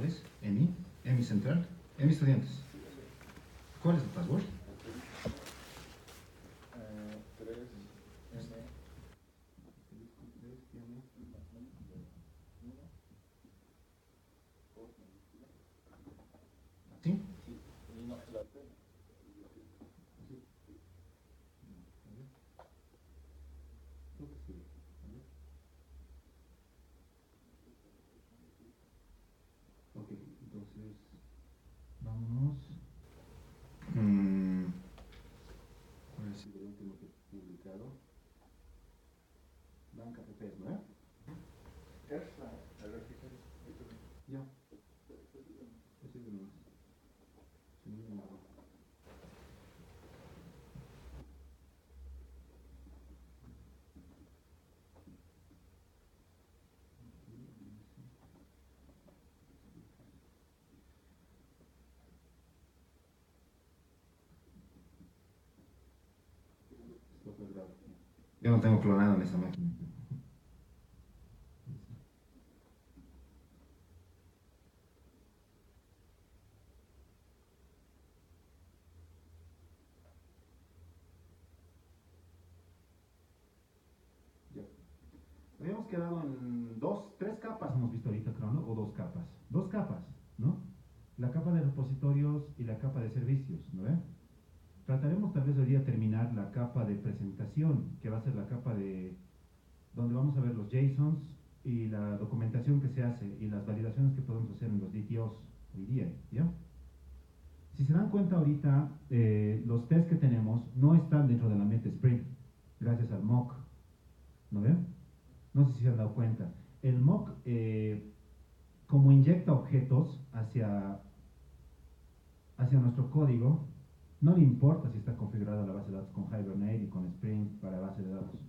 es? EMI central, EMI estudiantes. ¿Cuál es el password? 3, M. ¿Sí? Y no, la P. Ok, entonces vámonos. ¿Cuál ha sido el último que he publicado? Banca PP, ¿no? Esa, a ver, fíjate. Ya. Ese es de más. Yo no tengo clonado en esa máquina. Ya. Habíamos quedado en tres capas, hemos visto ahorita, creo, ¿no? O dos capas. Dos capas, ¿no? La capa de repositorios y la capa de servicios, ¿no ve? Trataremos tal vez hoy día terminar la capa de presentación, que va a ser la capa de donde vamos a ver los JSONs y la documentación que se hace y las validaciones que podemos hacer en los DTOs hoy día, ¿ya? Si se dan cuenta ahorita, los tests que tenemos no están dentro de la meta sprint, gracias al mock, ¿no ven? No sé si se han dado cuenta. El mock, como inyecta objetos hacia nuestro código, no le importa si está configurada la base de datos con Hibernate y con Spring para base de datos.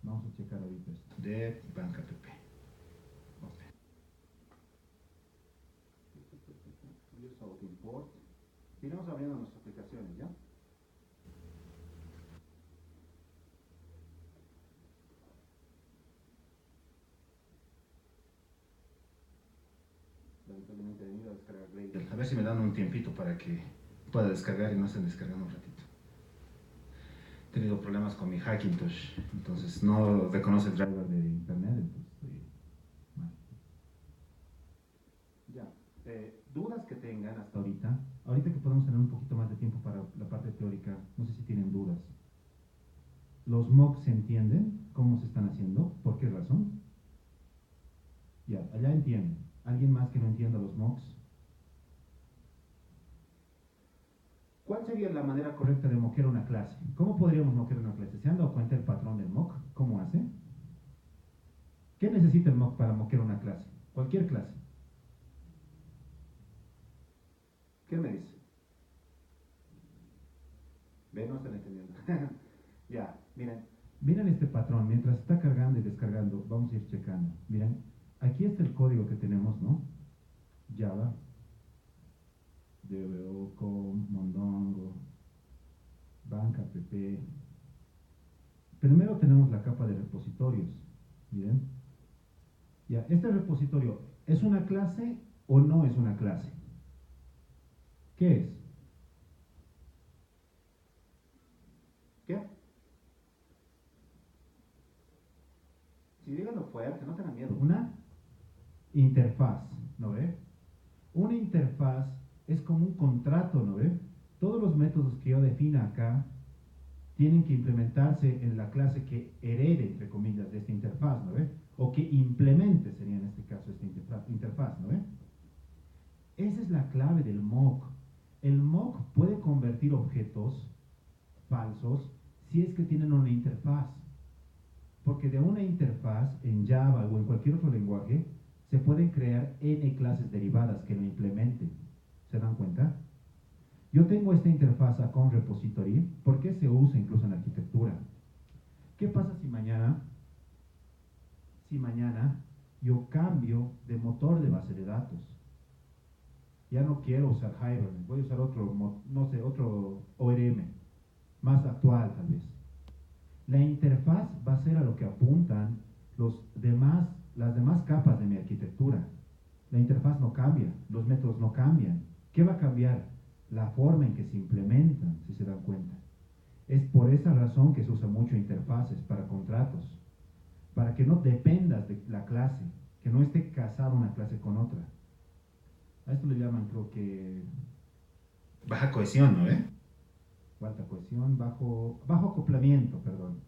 Vamos a checar ahorita esto. De banca PP. Use auto import. Iremos abriendo nuestras aplicaciones, ¿ya? Lamentablemente he venido a descargar Gradle. A ver si me dan un tiempito para que pueda descargar y no estén descargando un ratito. He tenido problemas con mi Hackintosh, entonces no reconoce el driver de internet, entonces estoy mal. Ya, dudas que tengan hasta ahorita que podemos tener un poquito más de tiempo para la parte teórica, no sé si tienen dudas. ¿Los mocks se entienden? ¿Cómo se están haciendo? ¿Por qué razón? Ya, allá entienden. ¿Alguien más que no entienda los mocks? ¿Cuál sería la manera correcta de moquear una clase? ¿Cómo podríamos moquear una clase? ¿Se han dado cuenta el patrón del mock? ¿Cómo hace? ¿Qué necesita el mock para moquear una clase? Cualquier clase. ¿Qué me dice? ¿Ve? No están entendiendo. Ya, miren este patrón. Mientras está cargando y descargando, vamos a ir checando. Miren, aquí está el código que tenemos, ¿no? Java, DBO, Com, Mondongo, Banca PP. Primero tenemos la capa de repositorios. Miren. Ya, este repositorio, ¿es una clase o no es una clase? ¿Qué es? ¿Qué? Si díganlo fuerte, no tengan miedo. Una interfaz, ¿no ve? Una interfaz es como un contrato, ¿no ve? Todos los métodos que yo defina acá tienen que implementarse en la clase que herede, entre comillas, de esta interfaz, ¿no ve? O que implemente, sería en este caso, esta interfaz, ¿no ve? Esa es la clave del mock. El mock puede convertir objetos falsos si es que tienen una interfaz. Porque de una interfaz en Java o en cualquier otro lenguaje se pueden crear n clases derivadas que lo implementen. ¿Se dan cuenta? Yo tengo esta interfaz con repository porque se usa incluso en arquitectura. ¿Qué pasa si mañana yo cambio de motor de base de datos? Ya no quiero usar Hibernate, voy a usar otro, no sé, otro ORM, más actual tal vez. La interfaz va a ser a lo que apuntan las demás capas de mi arquitectura. La interfaz no cambia, los métodos no cambian. ¿Qué va a cambiar? La forma en que se implementan, si se dan cuenta. Es por esa razón que se usa mucho interfaces para contratos, para que no dependas de la clase, que no esté casada una clase con otra. A esto le llaman, creo que, baja cohesión, ¿no? Alta cohesión, bajo acoplamiento, perdón.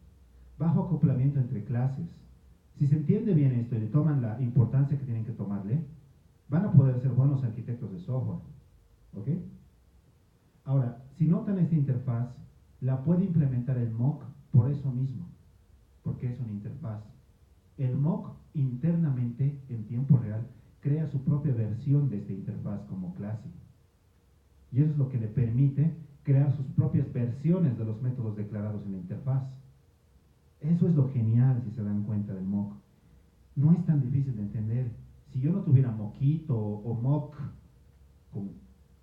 Bajo acoplamiento entre clases. Si se entiende bien esto y le toman la importancia que tienen que tomarle, van a poder ser buenos arquitectos de software. ¿Ok? Ahora, si notan esta interfaz, la puede implementar el mock por eso mismo, porque es una interfaz. El mock internamente, en tiempo real, crea su propia versión de esta interfaz como clase. Y eso es lo que le permite crear sus propias versiones de los métodos declarados en la interfaz. Eso es lo genial, si se dan cuenta, del mock. No es tan difícil de entender. Si yo no tuviera mockito o mock con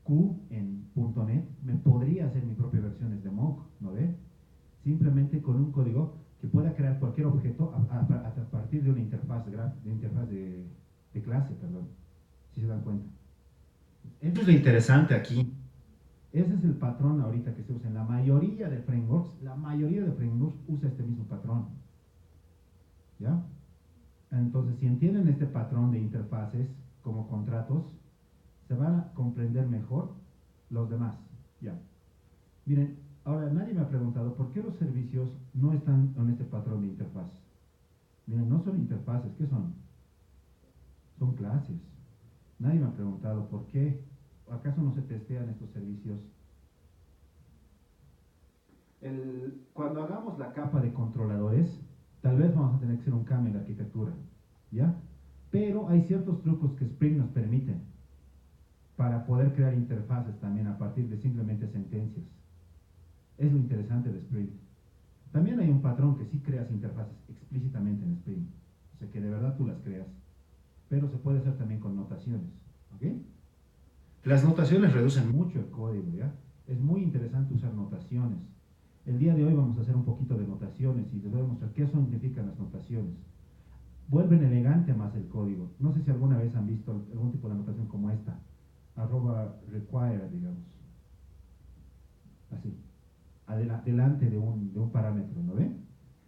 Q en .NET, me podría hacer mi propia versiones de mock, ¿no ve? Simplemente con un código que pueda crear cualquier objeto a partir de una interfaz de clase, perdón, si se dan cuenta. Esto es lo interesante aquí. Ese es el patrón ahorita que se usa en la mayoría de frameworks. La mayoría de frameworks usa este mismo patrón. ¿Ya? Entonces, si entienden este patrón de interfaces como contratos, se van a comprender mejor los demás. ¿Ya? Miren, ahora nadie me ha preguntado por qué los servicios no están en este patrón de interfaz. Miren, no son interfaces, ¿qué son? Son clases. Nadie me ha preguntado por qué. ¿Acaso no se testean estos servicios? Cuando hagamos la capa de controladores, tal vez vamos a tener que hacer un cambio en la arquitectura, ¿ya? Pero hay ciertos trucos que Spring nos permite para poder crear interfaces también a partir de simplemente sentencias. Es lo interesante de Spring. También hay un patrón que sí creas interfaces explícitamente en Spring, o sea que de verdad tú las creas, pero se puede hacer también con notaciones, ¿ok? Las notaciones reducen mucho el código, ¿ya? Es muy interesante usar notaciones. El día de hoy vamos a hacer un poquito de notaciones y les voy a mostrar qué significan las notaciones. Vuelven elegante más el código. No sé si alguna vez han visto algún tipo de notación como esta. @require, digamos. Así. Delante de un parámetro, ¿no ven?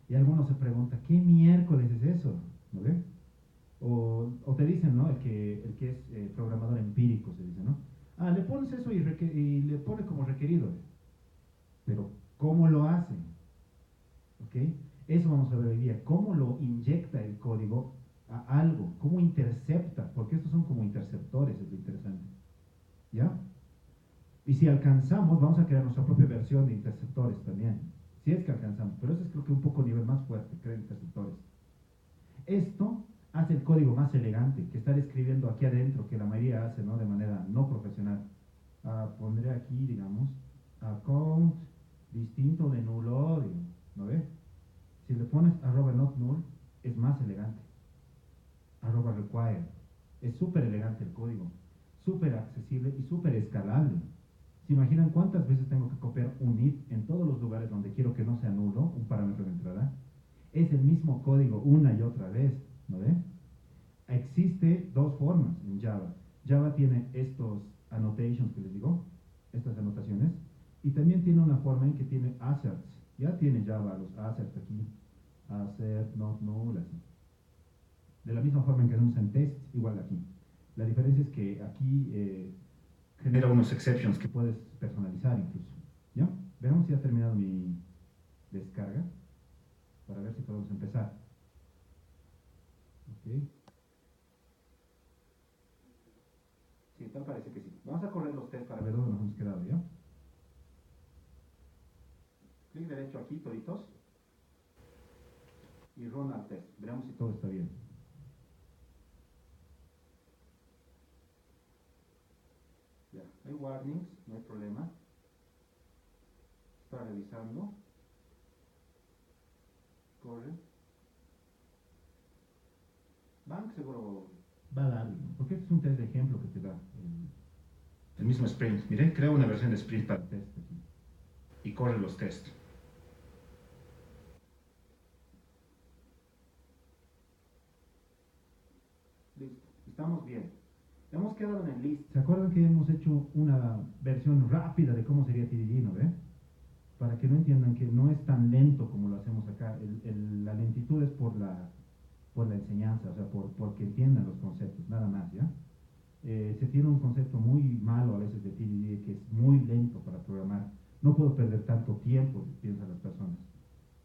Y algunos se preguntan, ¿qué miércoles es eso? ¿No ven? O te dicen, ¿no? El que es programador empírico, se dice, ¿no? Ah, le pones eso y le pone como requerido. Pero, ¿cómo lo hace? ¿Ok? Eso vamos a ver hoy día. ¿Cómo lo inyecta el código a algo? ¿Cómo intercepta? Porque estos son como interceptores, es lo interesante. ¿Ya? Y si alcanzamos, vamos a crear nuestra propia versión de interceptores también. Si es que alcanzamos. Pero eso es creo que un poco nivel más fuerte, crear interceptores. Esto hace el código más elegante que estar escribiendo aquí adentro, que la mayoría hace, ¿no? De manera no profesional. Pondré aquí, digamos, account distinto de nulo, ¿no ves? Si le pones @not null, es más elegante. @require. Es súper elegante el código, súper accesible y súper escalable. ¿Se imaginan cuántas veces tengo que copiar un if en todos los lugares donde quiero que no sea nulo, un parámetro de entrada? Es el mismo código una y otra vez, ¿no ven? Existe dos formas en Java. Java tiene estos annotations que les digo, estas anotaciones, y también tiene una forma en que tiene asserts. Ya tiene Java los asserts aquí, assert, not null, así. De la misma forma en que hacemos en test, igual aquí. La diferencia es que aquí genera unos exceptions que puedes personalizar incluso. ¿Ya? Veamos si ha terminado mi descarga para ver si podemos empezar. Ok. Sí, tal parece que sí. Vamos a correr los test para ver dónde nos hemos quedado, ¿ya? Clic derecho aquí, toditos. Y run al test. Veamos si todo está bien. Ya, hay warnings, no hay problema. Está revisando. Corre. Bank seguro va a dar, porque este es un test de ejemplo que te da el mismo Sprint. Miren, crea una versión de Sprint para test aquí. Y corre los tests. Listo, estamos bien. Hemos quedado en el list. ¿Se acuerdan que hemos hecho una versión rápida de cómo sería TDD, ¿no ve? Para que no entiendan que no es tan lento como lo hacemos acá. La lentitud es por la enseñanza, o sea, porque entiendan los conceptos, nada más, ¿ya? Se tiene un concepto muy malo a veces de TDD, que es muy lento para programar. No puedo perder tanto tiempo, piensan las personas.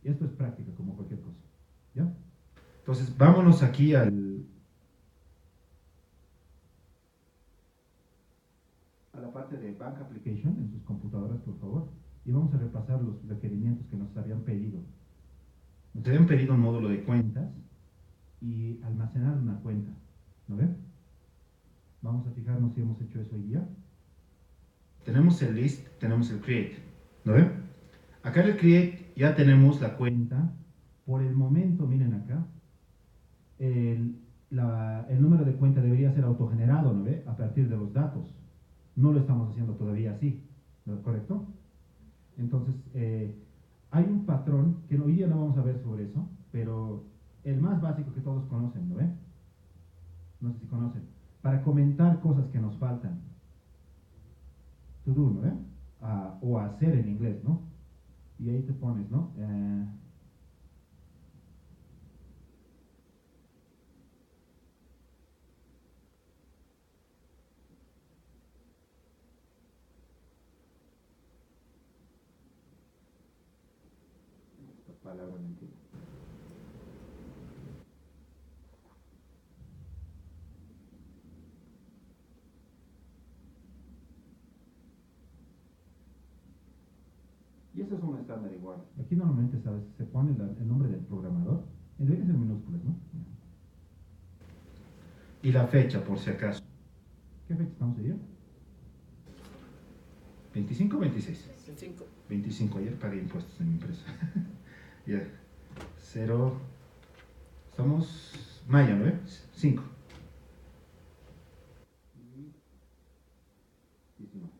Y esto es práctica, como cualquier cosa, ¿ya? Entonces, vámonos aquí a la parte de Bank Application en sus computadoras, por favor, y vamos a repasar los requerimientos que nos habían pedido. Nos habían pedido un módulo de cuentas y almacenar una cuenta, ¿no ven? Vamos a fijarnos si hemos hecho eso hoy día. Tenemos el list, tenemos el create, ¿no ven? Acá en el create ya tenemos la cuenta. Por el momento, miren acá, el número de cuenta debería ser autogenerado, ¿no ve? A partir de los datos. No lo estamos haciendo todavía así, ¿no es correcto? Entonces, hay un patrón que hoy día no vamos a ver sobre eso, pero el más básico que todos conocen, ¿no ve? No sé si conocen. Para comentar cosas que nos faltan. To do, ¿no ve? O hacer en inglés, ¿no? Y ahí te pones, ¿no? Esta palabra no entiendo. Y eso es un estándar igual. Aquí normalmente, ¿sabes? Se pone el nombre del programador. Debería ser minúsculas, ¿no? Y la fecha, por si acaso. ¿Qué fecha estamos hoy día? ¿25 o 26? 25. 25, ayer pagué impuestos en mi empresa. Ya. 0. Estamos mayo, ¿no? 5. Y 19.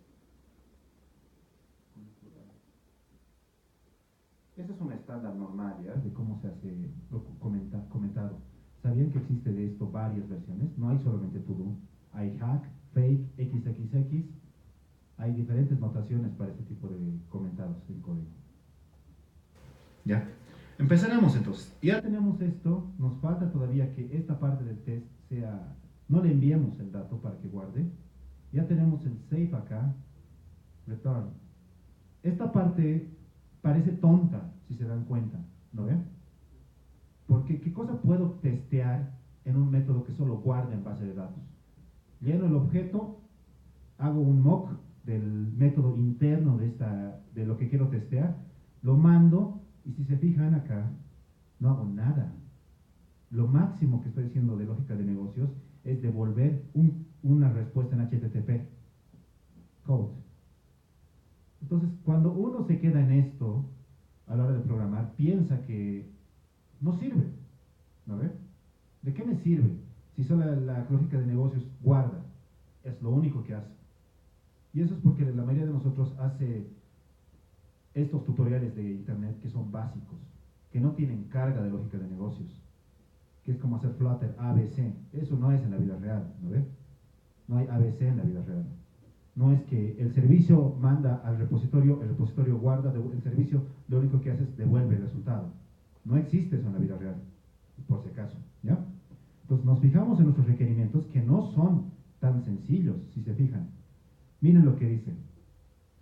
Ese es un estándar normal, ¿ya? De cómo se hace comentado. ¿Sabían que existe de esto varias versiones? No hay solamente to do. Hay hack, fake, XXX. Hay diferentes notaciones para este tipo de comentados en código. ¿Ya? Empezaremos entonces. Ya tenemos esto. Nos falta todavía que esta parte del test sea... No le enviemos el dato para que guarde. Ya tenemos el save acá. Return. Esta parte parece tonta, si se dan cuenta, ¿no ven? Porque ¿qué cosa puedo testear en un método que solo guarda en base de datos? Lleno el objeto, hago un mock del método interno de lo que quiero testear, lo mando, y si se fijan acá, no hago nada. Lo máximo que estoy haciendo de lógica de negocios es devolver una respuesta en HTTP. Code. Entonces, cuando uno se queda en esto, a la hora de programar, piensa que no sirve, ¿no ve? ¿De qué me sirve si solo la lógica de negocios guarda? Es lo único que hace. Y eso es porque la mayoría de nosotros hace estos tutoriales de internet que son básicos, que no tienen carga de lógica de negocios, que es como hacer Flutter ABC. Eso no es en la vida real, ¿no ve? No hay ABC en la vida real. No es que el servicio manda al repositorio, el repositorio guarda, el servicio lo único que hace es devuelve el resultado. No existe eso en la vida real, por si acaso, ¿ya? Entonces nos fijamos en nuestros requerimientos que no son tan sencillos, si se fijan. Miren lo que dice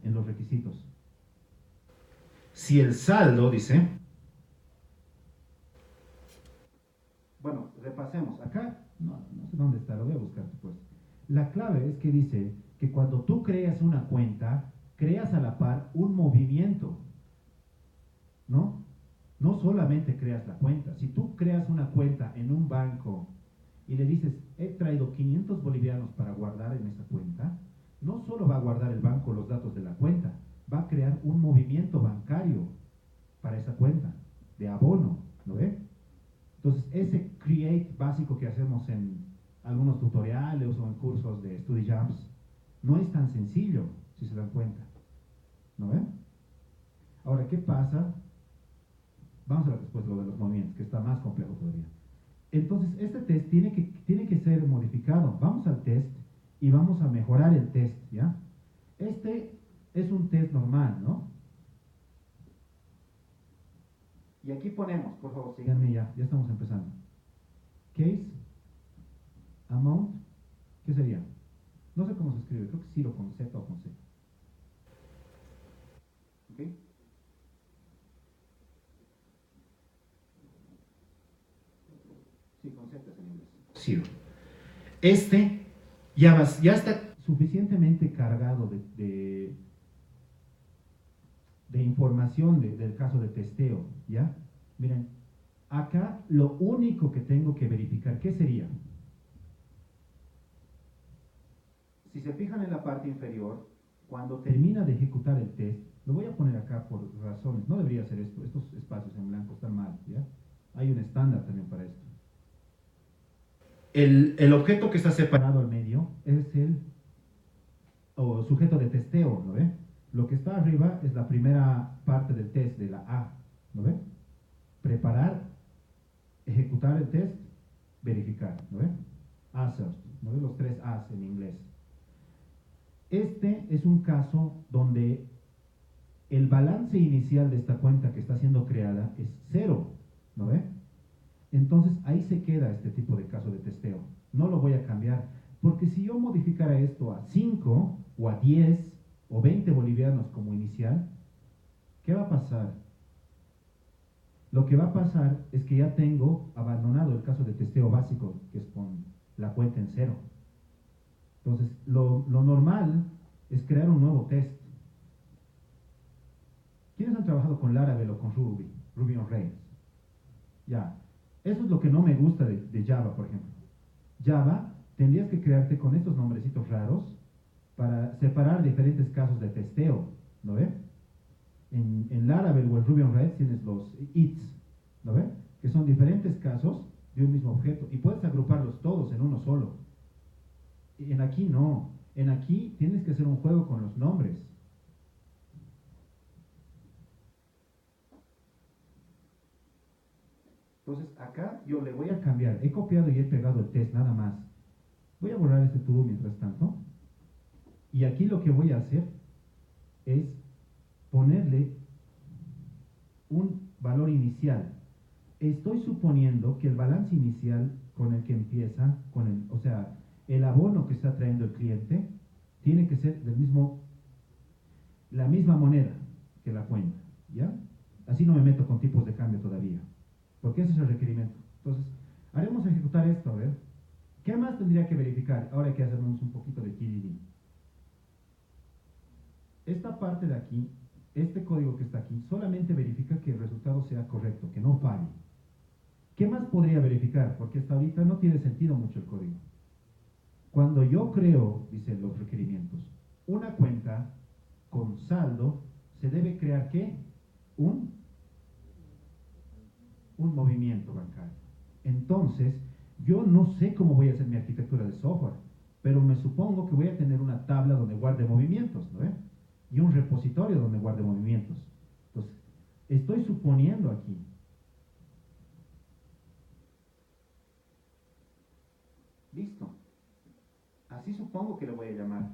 en los requisitos. Si el saldo, dice... Bueno, repasemos. Acá, no sé dónde está, lo voy a buscar después. La clave es que dice que cuando tú creas una cuenta, creas a la par un movimiento, ¿no? No solamente creas la cuenta. Si tú creas una cuenta en un banco y le dices, he traído 500 bolivianos para guardar en esa cuenta, no solo va a guardar el banco los datos de la cuenta, va a crear un movimiento bancario para esa cuenta, de abono, ¿lo ve? Entonces, ese create básico que hacemos en algunos tutoriales o en cursos de StudyJams, no es tan sencillo, si se dan cuenta, ¿no ven? Ahora, ¿qué pasa? Vamos a ver después lo de los movimientos, que está más complejo todavía. Entonces, este test tiene que ser modificado. Vamos al test y vamos a mejorar el test, ¿ya? Este es un test normal, ¿no? Y aquí ponemos, por favor, síganme ya estamos empezando. Case, amount, ¿qué sería? No sé cómo se escribe, creo que Ciro con Z o con C. ¿Ok? Sí, con Z es en inglés. Ciro. Este ya está suficientemente cargado de información del caso de testeo, ¿ya? Miren, acá lo único que tengo que verificar, ¿qué sería? Si se fijan en la parte inferior, cuando termina de ejecutar el test, lo voy a poner acá por razones, no debería ser esto, estos espacios en blanco están mal, ¿ya? Hay un estándar también para esto. El objeto que está separado al medio es el sujeto de testeo, ¿no ve? Lo que está arriba es la primera parte del test, de la A, ¿no ve? Preparar, ejecutar el test, verificar, ¿no ve? Assert, ¿no ve? Los tres A's en inglés. Este es un caso donde el balance inicial de esta cuenta que está siendo creada es 0, ¿no ve? Entonces ahí se queda este tipo de caso de testeo. No lo voy a cambiar, porque si yo modificara esto a 5 o a 10 o 20 bolivianos como inicial, ¿qué va a pasar? Lo que va a pasar es que ya tengo abandonado el caso de testeo básico, que es con la cuenta en 0. Entonces, lo normal es crear un nuevo test. ¿Quiénes han trabajado con Laravel o con Ruby? Ruby on Rails. Ya. Eso es lo que no me gusta de Java, por ejemplo. Java, tendrías que crearte con estos nombrecitos raros para separar diferentes casos de testeo, ¿no ve? En Laravel o en Ruby on Rails tienes los its, ¿no ve? Que son diferentes casos de un mismo objeto y puedes agruparlos todos en uno solo. En aquí no. En aquí tienes que hacer un juego con los nombres. Entonces acá yo le voy a cambiar. He copiado y he pegado el test, nada más. Voy a borrar este tubo mientras tanto. Y aquí lo que voy a hacer es ponerle un valor inicial. Estoy suponiendo que el balance inicial con el que empieza, o sea, el abono que está trayendo el cliente, tiene que ser la misma moneda que la cuenta, ¿ya? Así no me meto con tipos de cambio todavía, porque ese es el requerimiento. Entonces, haremos ejecutar esto, a ver. ¿Qué más tendría que verificar? Ahora hay que hacernos un poquito de TDD. Esta parte de aquí, este código que está aquí, solamente verifica que el resultado sea correcto, que no falle. ¿Qué más podría verificar? Porque hasta ahorita no tiene sentido mucho el código. Cuando yo creo, dicen los requerimientos, una cuenta con saldo, se debe crear ¿qué? Un movimiento bancario. Entonces, yo no sé cómo voy a hacer mi arquitectura de software, pero me supongo que voy a tener una tabla donde guarde movimientos, ¿no? Y un repositorio donde guarde movimientos. Entonces, estoy suponiendo aquí. Listo. Así supongo que lo voy a llamar.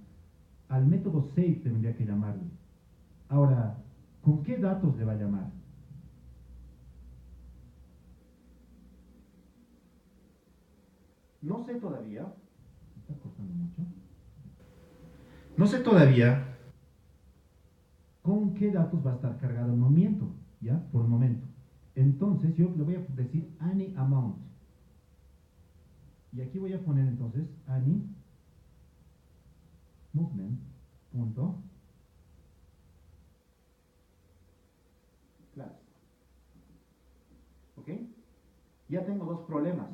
Al método save tendría que llamarle. Ahora, ¿con qué datos le va a llamar? No sé todavía. ¿Me está cortando mucho? No sé todavía con qué datos va a estar cargado el movimiento, ¿ya? Por el momento. Entonces yo le voy a decir any amount. Y aquí voy a poner entonces any movement punto class. ¿Ok? Ya tengo dos problemas.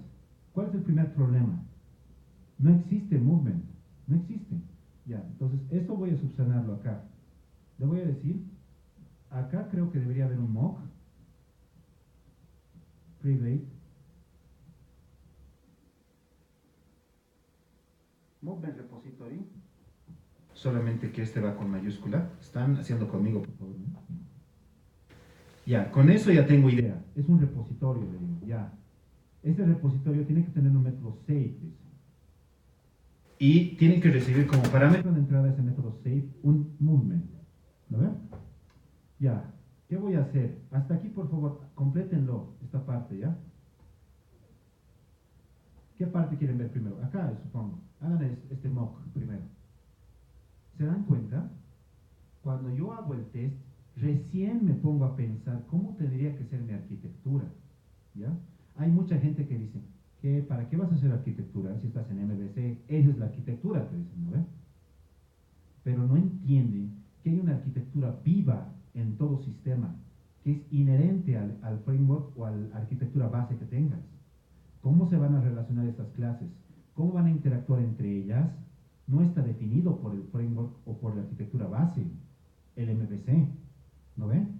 ¿Cuál es el primer problema? No existe movement. No existe. Ya, entonces esto voy a subsanarlo acá. Le voy a decir, acá creo que debería haber un mock private movement repository. Solamente que este va con mayúscula. Están haciendo conmigo, por favor, ¿no? Ya, con eso ya tengo idea. Es un repositorio, le digo, ya. Este repositorio tiene que tener un método save, dice. y tienen que recibir como parámetro de entrada a ese método save un movement. ¿Lo ven? Ya, ¿qué voy a hacer? Hasta aquí, por favor, complétenlo, esta parte, ¿ya? ¿Qué parte quieren ver primero? Acá, supongo. Hagan este mock primero. ¿Se dan cuenta? Cuando yo hago el test, recién me pongo a pensar cómo tendría que ser mi arquitectura, ¿ya? Hay mucha gente que dice, ¿para qué vas a hacer arquitectura si estás en MVC? Esa es la arquitectura, te dicen, ¿no ven? Pero no entienden que hay una arquitectura viva en todo sistema, que es inherente al framework o a la arquitectura base que tengas. ¿Cómo se van a relacionar estas clases? ¿Cómo van a interactuar entre ellas? No está definido por el framework o por la arquitectura base, el MVC, ¿no ven?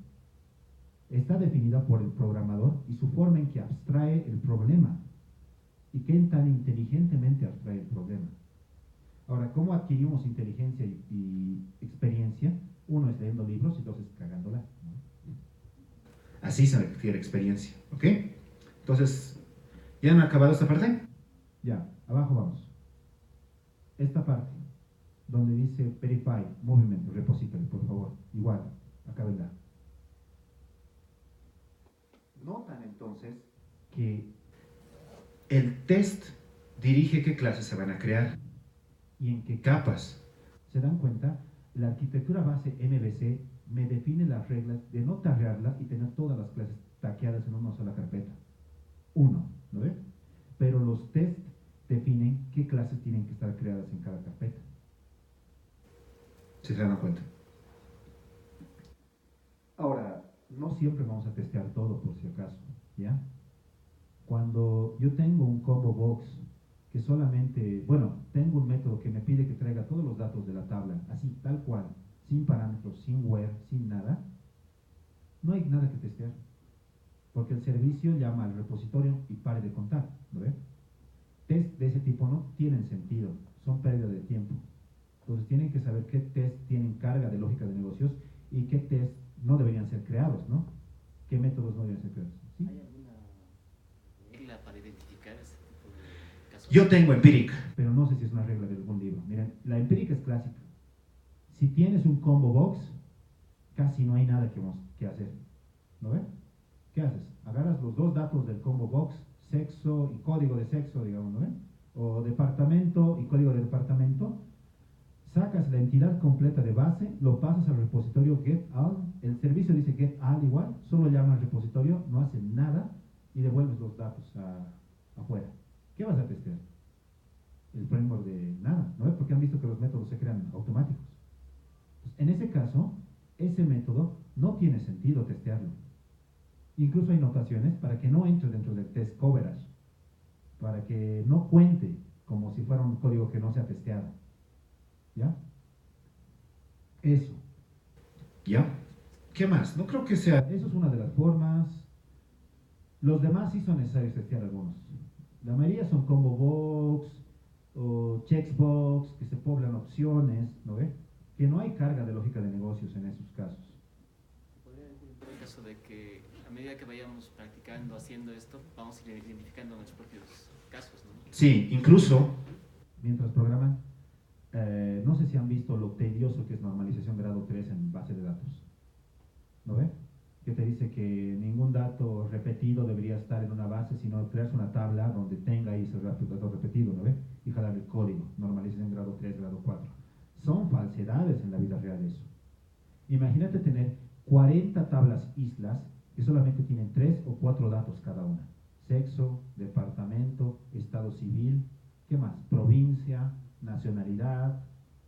Está definida por el programador y su forma en que abstrae el problema y qué tan inteligentemente abstrae el problema. Ahora, ¿cómo adquirimos inteligencia y experiencia? Uno es leyendo libros y dos es cagándola, ¿no? Así se adquiere experiencia, ¿ok? Entonces, ¿ya han acabado esta parte? Ya, abajo vamos. Esta parte, donde dice Verify, Movement, Repository, por favor, igual, acábenla. Notan entonces que el test dirige qué clases se van a crear y en qué capas. ¿Se dan cuenta? La arquitectura base MVC me define las reglas de no tarrearla y tener todas las clases taqueadas en una sola carpeta. Uno, ¿no ves? Pero los tests definen qué clases tienen que estar creadas en cada carpeta. ¿Se dan cuenta? Ahora, no siempre vamos a testear todo por si acaso, ¿ya? Cuando yo tengo un combo box que solamente, bueno, tengo un método que me pide que traiga todos los datos de la tabla, así, tal cual, sin parámetros, sin where, sin nada, no hay nada que testear, porque el servicio llama al repositorio y pare de contar, ¿lo ves? Test de ese tipo no tienen sentido, son pérdida de tiempo. Entonces tienen que saber qué test tienen carga de lógica de negocios y qué test no deberían ser creados, ¿no? ¿Qué métodos no deberían ser creados? ¿Sí? ¿Hay alguna regla para identificar ese tipo de casos? Yo tengo Empiric, pero no sé si es una regla de algún libro. Miren, la Empiric es clásica. Si tienes un combo box, casi no hay nada que hacer. ¿Lo ven? ¿Qué haces? Agarras los dos datos del combo box, sexo y código de sexo, digamos, ¿no ven? O departamento y código de departamento. Sacas la entidad completa de base, lo pasas al repositorio getAll, el servicio dice getAll igual, solo llama al repositorio, no hace nada y devuelves los datos afuera. ¿Qué vas a testear? El framework de nada, ¿no? Porque han visto que los métodos se crean automáticos. Entonces, en ese caso, ese método no tiene sentido testearlo. Incluso hay notaciones para que no entre dentro del test coverage, para que no cuente como si fuera un código que no se ha testeado. ¿Ya? Eso. ¿Ya? ¿Qué más? No creo que sea... Eso es una de las formas. Los demás sí son necesarios testear algunos. La mayoría son combo box o checkbox, que se poblan opciones, ¿no ve? Que no hay carga de lógica de negocios en esos casos. Podría decir en el caso de que a medida que vayamos practicando, haciendo esto, vamos a ir identificando nuestros propios casos, ¿no? Sí, incluso mientras programan, no sé si han visto lo tedioso que es normalización grado 3 en base de datos. ¿No ve? Que te dice que ningún dato repetido debería estar en una base, sino crearse una tabla donde tenga ahí ese dato repetido, ¿no ve? Y jalar el código, normalización grado 3, grado 4. Son falsedades en la vida real eso. Imagínate tener 40 tablas islas que solamente tienen 3 o 4 datos cada una. Sexo, departamento, estado civil, ¿qué más? Provincia, nacionalidad.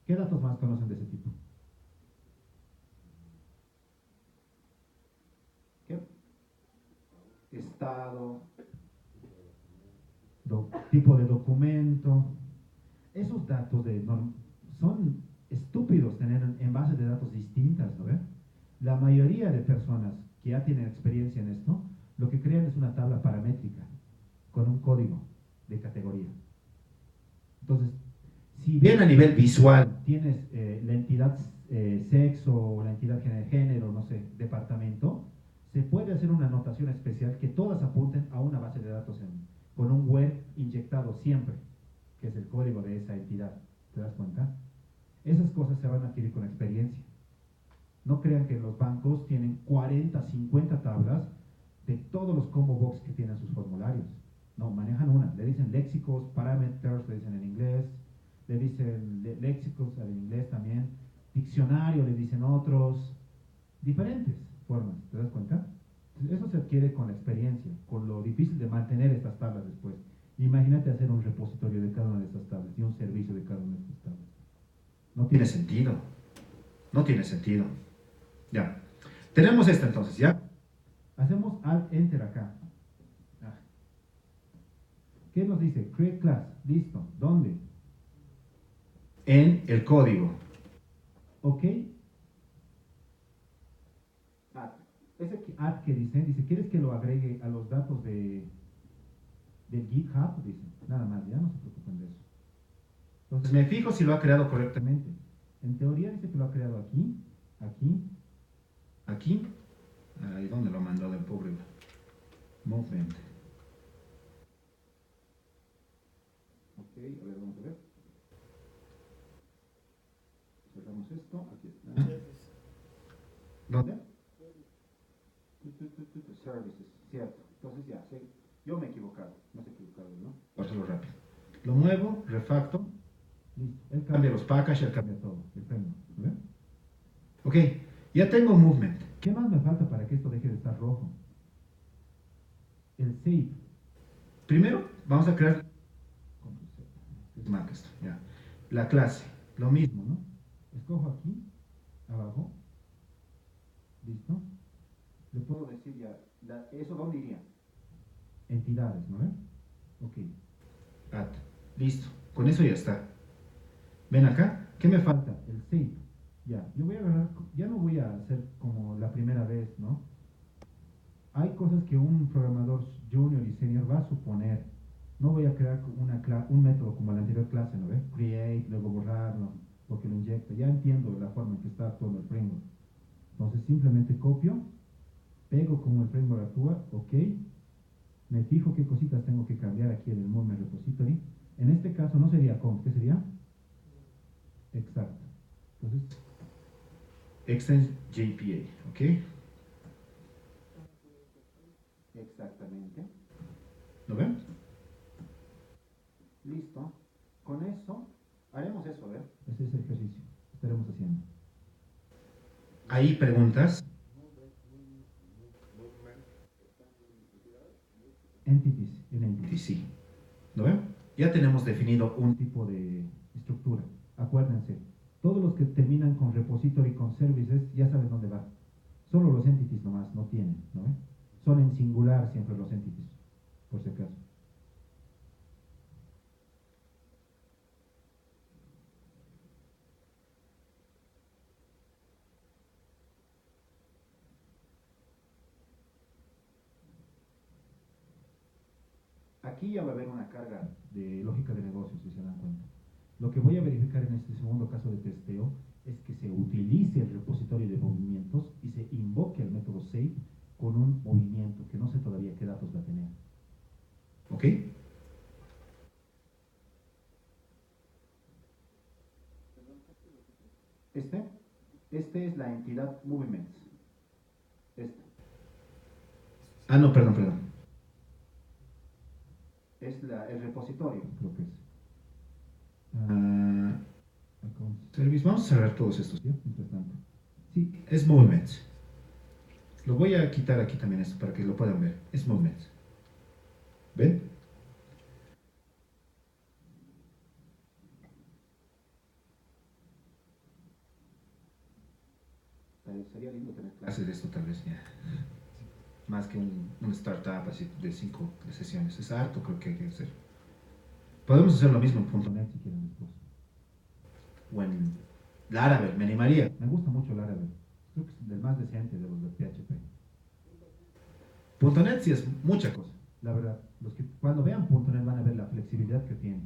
¿Qué datos más conocen de ese tipo? ¿Qué? Estado, tipo de documento. Esos datos son estúpidos tener en bases de datos distintas, ¿no ven? La mayoría de personas que ya tienen experiencia en esto, lo que crean es una tabla paramétrica con un código de categoría. Entonces, si bien a nivel visual tienes la entidad sexo o la entidad género, no sé, departamento, se puede hacer una anotación especial que todas apunten a una base de datos con un where inyectado siempre. que es el código de esa entidad. ¿Te das cuenta? Esas cosas se van a adquirir con experiencia. No crean que los bancos tienen 40, 50 tablas de todos los combo box que tienen sus formularios. No, manejan una. Le dicen léxicos, parameters, le dicen en inglés, le dicen léxicos en inglés también, diccionario, le dicen otros, diferentes formas. ¿Te das cuenta? Entonces, eso se adquiere con la experiencia, con lo difícil de mantener estas tablas después. Imagínate hacer un repositorio de cada una de estas tablas y un servicio de cada una de estas tablas. No tiene sentido. No tiene sentido. Ya. Tenemos esta entonces, ¿ya? Hacemos Alt Enter acá. ¿Qué nos dice? Create class. Listo. ¿Dónde? En el código. ¿Ok? Add. Ese add que dice, ¿quieres que lo agregue a los datos del GitHub? Dice, nada más, ya no se preocupen de eso. Entonces me fijo si lo ha creado correctamente. En teoría dice que lo ha creado aquí, aquí, aquí. Ahí donde lo mandó del pobre movement. Ok, a ver, vamos a ver. Cerramos esto, aquí está. ¿Dónde? Services, cierto. Entonces ya, sí. Yo me he equivocado, no se he equivocado, ¿no? Voy a hacerlo rápido. Lo muevo, refacto. Listo. Él cambia los packages, él cambia todo. El framework, ¿ven? Ok, ya tengo movement. ¿Qué más me falta para que esto deje de estar rojo? El save. Primero, vamos a crear esto, ya. La clase, lo mismo, ¿no? Escojo aquí, abajo. ¿Listo? Le puedo decir ya, ¿eso dónde iría? Entidades, ¿no ven? Ok. Add. Listo. Con eso ya está. Ven acá. ¿Qué me falta? El save. Ya. Yo voy a agarrar, ya no voy a hacer como la primera vez, ¿no? Hay cosas que un programador junior y senior va a suponer. No voy a crear un método como la anterior clase, ¿no ve? Create, luego borrarlo, porque lo inyecta. Ya entiendo la forma en que está actuando el framework. Entonces simplemente copio, pego como el framework actúa, ok. Me fijo qué cositas tengo que cambiar aquí en el movement repository. En este caso no sería const, ¿qué sería? Exacto. Entonces, extend JPA, ¿ok? Exactamente. ¿Lo ven? Listo. Con eso, haremos eso, a ver. Ese es el ejercicio. Estaremos haciendo. Ahí preguntas. Entities, en entities, sí. ¿Lo ven? Ya tenemos definido un tipo de estructura. Acuérdense, todos los que terminan con repository, con services, ya saben dónde va. Solo los entities nomás no tienen, ¿no ven? Son en singular siempre los entities, por si acaso. Aquí ya va a haber una carga de lógica de negocio, si se dan cuenta. Lo que voy a verificar en este segundo caso de testeo es que se utilice el repositorio de movimientos y se invoque el método save con un movimiento, que no sé todavía qué datos va a tener. ¿Ok? Este es la entidad movements. No, perdón. Es el repositorio, creo que es. Service, vamos a cerrar todos estos, ¿ya? Mientras tanto. Sí, es movements. Lo voy a quitar aquí también esto para que lo puedan ver. Es movements. ¿Ven? Sería lindo tener clases de esto tal vez ya. Más que un startup así de 5 sesiones. Es harto, creo que hay que hacer. Podemos hacer lo mismo en .NET si quieren después. O en Laravel, me animaría. Me gusta mucho Laravel. Creo que es el más decente de los de PHP. .NET sí es mucha cosa. La verdad, los que cuando vean .NET van a ver la flexibilidad que tiene.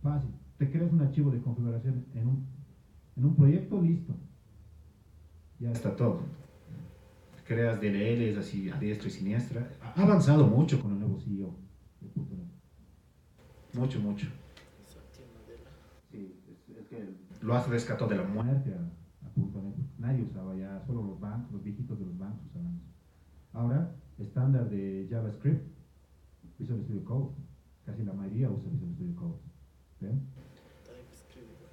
Fácil. Te creas un archivo de configuración en un proyecto, listo. Ya está todo. Creas DLLs así a diestra y siniestra. Ha avanzado mucho con el nuevo CEO de .NET. Mucho. que lo has rescatado de la muerte a .NET. Nadie usaba ya, solo los bancos, los viejitos de los bancos usaban eso. Ahora, estándar de JavaScript, Visual Studio Code. Casi la mayoría usa Visual Studio Code. ¿Ven?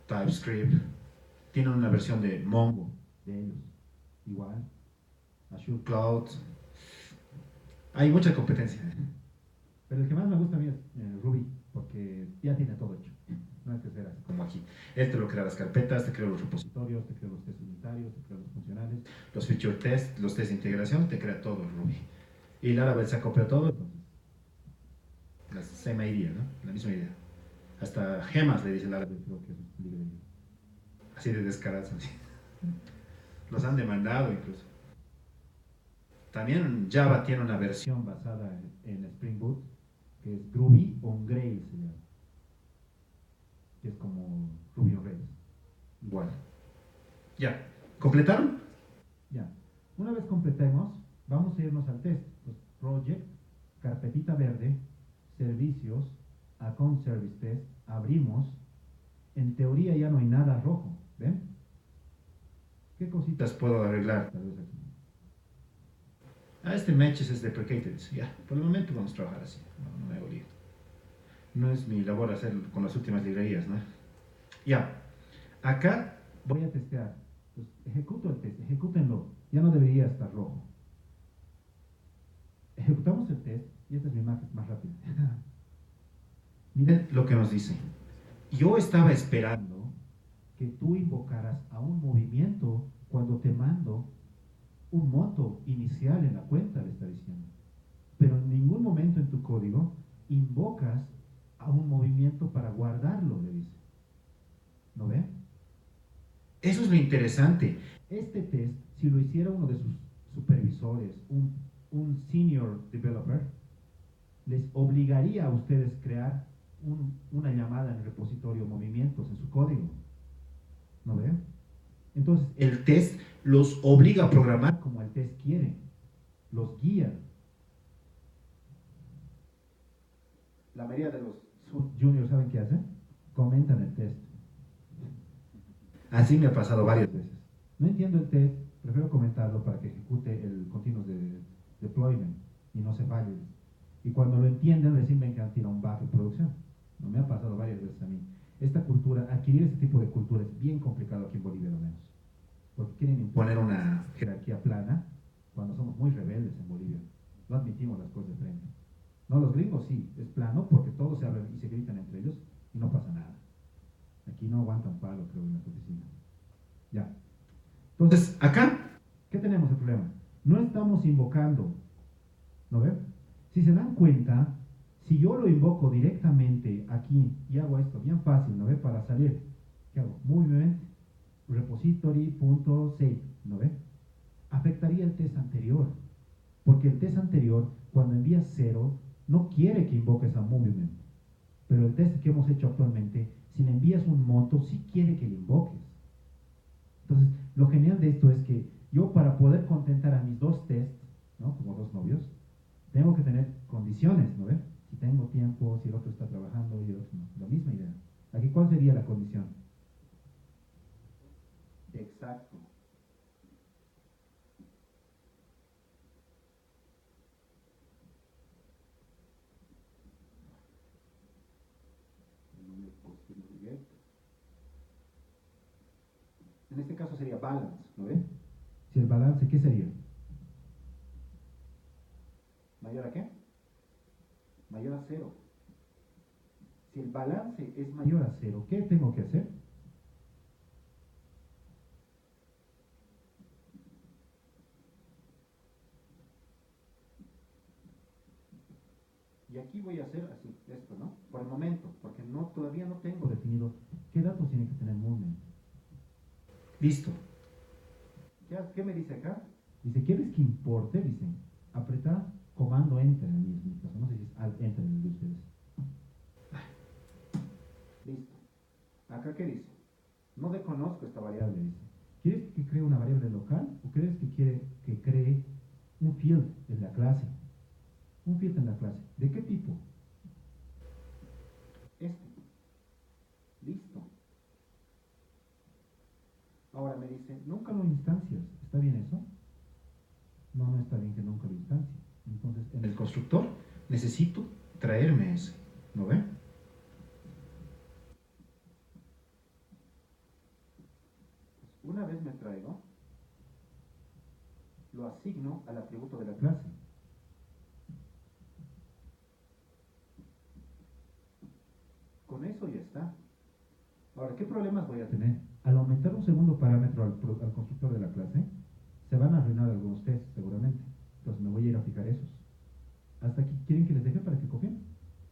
TypeScript. Tienen una versión de Mongo de ellos. Igual. Azure Cloud. Hay mucha competencia. Pero el que más me gusta a mí es Ruby, porque ya tiene todo hecho. No hay que ser así como aquí. Él te lo crea las carpetas, te crea los repositorios, te crea los tests unitarios, te crea los funcionales, los feature tests, los tests de integración, te crea todo Ruby. Y Laravel se acopia todo, entonces. La same idea, ¿no? La misma idea. Hasta gemas le dice Laravel, creo que es libre. Así de descarados. Así. Los han demandado incluso. También Java tiene una versión basada en Spring Boot, que es Groovy on Grails, se llama. Que es como Ruby on Rails. Igual. Ya. ¿Completaron? Ya. Una vez completemos, vamos a irnos al test. Pues, project, carpetita verde, servicios, account service test, abrimos. En teoría ya no hay nada rojo. ¿Ven? ¿Qué cositas puedo arreglar? Tal vez aquí. Este matches es deprecated. Ya, por el momento vamos a trabajar así. No me hago lío. No es mi labor hacer con las últimas librerías, ¿no? Ya. Acá voy a testear. Pues ejecuto el test, ejecútenlo. Ya no debería estar rojo. Ejecutamos el test y esta es mi imagen más rápida. Miren lo que nos dice. Yo estaba esperando que tú invocaras a un movimiento cuando te mando un monto inicial en la cuenta, le está diciendo. Pero en ningún momento en tu código invocas a un movimiento para guardarlo, le dice. ¿No ve? Eso es lo interesante. Este test, si lo hiciera uno de sus supervisores, un senior developer, les obligaría a ustedes crear una llamada en el repositorio movimientos en su código. ¿No ve? Entonces, el test los obliga a programar como el test quiere. Los guía. La mayoría de los juniors, ¿saben qué hacen? Comentan el test. Así me ha pasado varias veces. No entiendo el test, prefiero comentarlo para que ejecute el continuous deployment y no se falle. Y cuando lo entienden, recién ven que han tirado un bug en producción. No me ha pasado varias veces a mí. Esta cultura, adquirir este tipo de cultura es bien complicado aquí en Bolivia, al menos. Porque quieren imponer una jerarquía plana cuando somos muy rebeldes en Bolivia. No admitimos las cosas de frente. No, los gringos sí, es plano porque todos se hablan y se gritan entre ellos y no pasa nada. Aquí no aguantan palo, creo, en las oficinas. Ya. Entonces, acá, ¿qué tenemos el problema? No estamos invocando, ¿no ven? Si se dan cuenta, si yo lo invoco directamente aquí y hago esto bien fácil, ¿no ve? Para salir, ¿qué hago? Movement, repository.save, ¿no ve? Afectaría el test anterior, porque el test anterior, cuando envías 0, no quiere que invoques a movement. Pero el test que hemos hecho actualmente, si le envías un monto, sí quiere que le invoques. Entonces, lo genial de esto es que yo, para poder contentar a mis dos tests, ¿no? Como dos novios, tengo que tener condiciones, ¿no ves? Si tengo tiempo, si el otro está trabajando y el otro no. La misma idea. Aquí, ¿cuál sería la condición? Exacto. En este caso sería balance, ¿no ves? Si el balance, ¿qué sería? ¿Mayor a qué? Mayor a 0. Si el balance es mayor a 0, ¿qué tengo que hacer? Y aquí voy a hacer así, esto, ¿no? Por el momento, porque todavía no tengo definido qué datos tiene que tener movement. Listo. ¿Qué me dice acá? Dice, ¿quieres que importe? Dice, apretar comando enter en mi caso. No sé si es alt enter en el de ustedes. Listo. Acá, ¿qué dice? No reconozco esta variable, dice. ¿Quieres que cree una variable local o quieres que quiere que cree un field en la clase? Un field en la clase. ¿De qué tipo? Este. Listo. me dice, nunca lo instancias. ¿Está bien eso? No, no está bien que nunca lo instancie. Entonces, en el constructor necesito traerme ese. ¿No ve? Una vez me traigo, lo asigno al atributo de la clase. Con eso ya está. Ahora, ¿qué problemas voy a tener? Al aumentar un segundo parámetro al constructor de la clase, se van a arruinar algunos tests, seguramente. Entonces me voy a ir a fijar esos. ¿Hasta aquí quieren que les deje para que copien?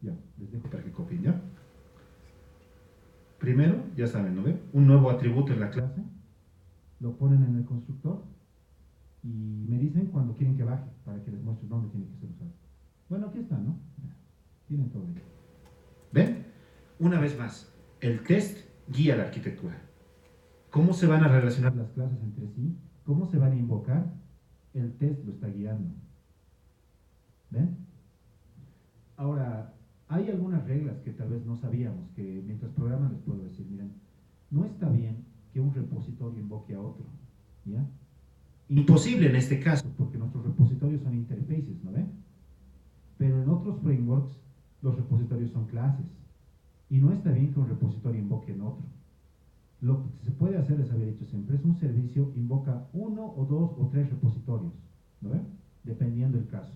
Ya, les dejo para que copien, ¿ya? Primero, ya saben, ¿no ven? Un nuevo atributo en la clase, lo ponen en el constructor y me dicen cuando quieren que baje, para que les muestre dónde tiene que ser usado. Bueno, aquí está, ¿no? Ya, tienen todo ahí. ¿Ven? Una vez más, el test guía la arquitectura. ¿Cómo se van a relacionar las clases entre sí? ¿Cómo se van a invocar? El test lo está guiando. ¿Ven? Ahora, hay algunas reglas que tal vez no sabíamos, que mientras programan les puedo decir, miren, no está bien que un repositorio invoque a otro, ¿ya? Imposible en este caso, porque nuestros repositorios son interfaces, ¿no ven? Pero en otros frameworks, los repositorios son clases, y no está bien que un repositorio invoque en otro. Lo que se puede hacer, les había dicho siempre, es un servicio invoca uno o dos o tres repositorios, ¿no ven? Dependiendo del caso.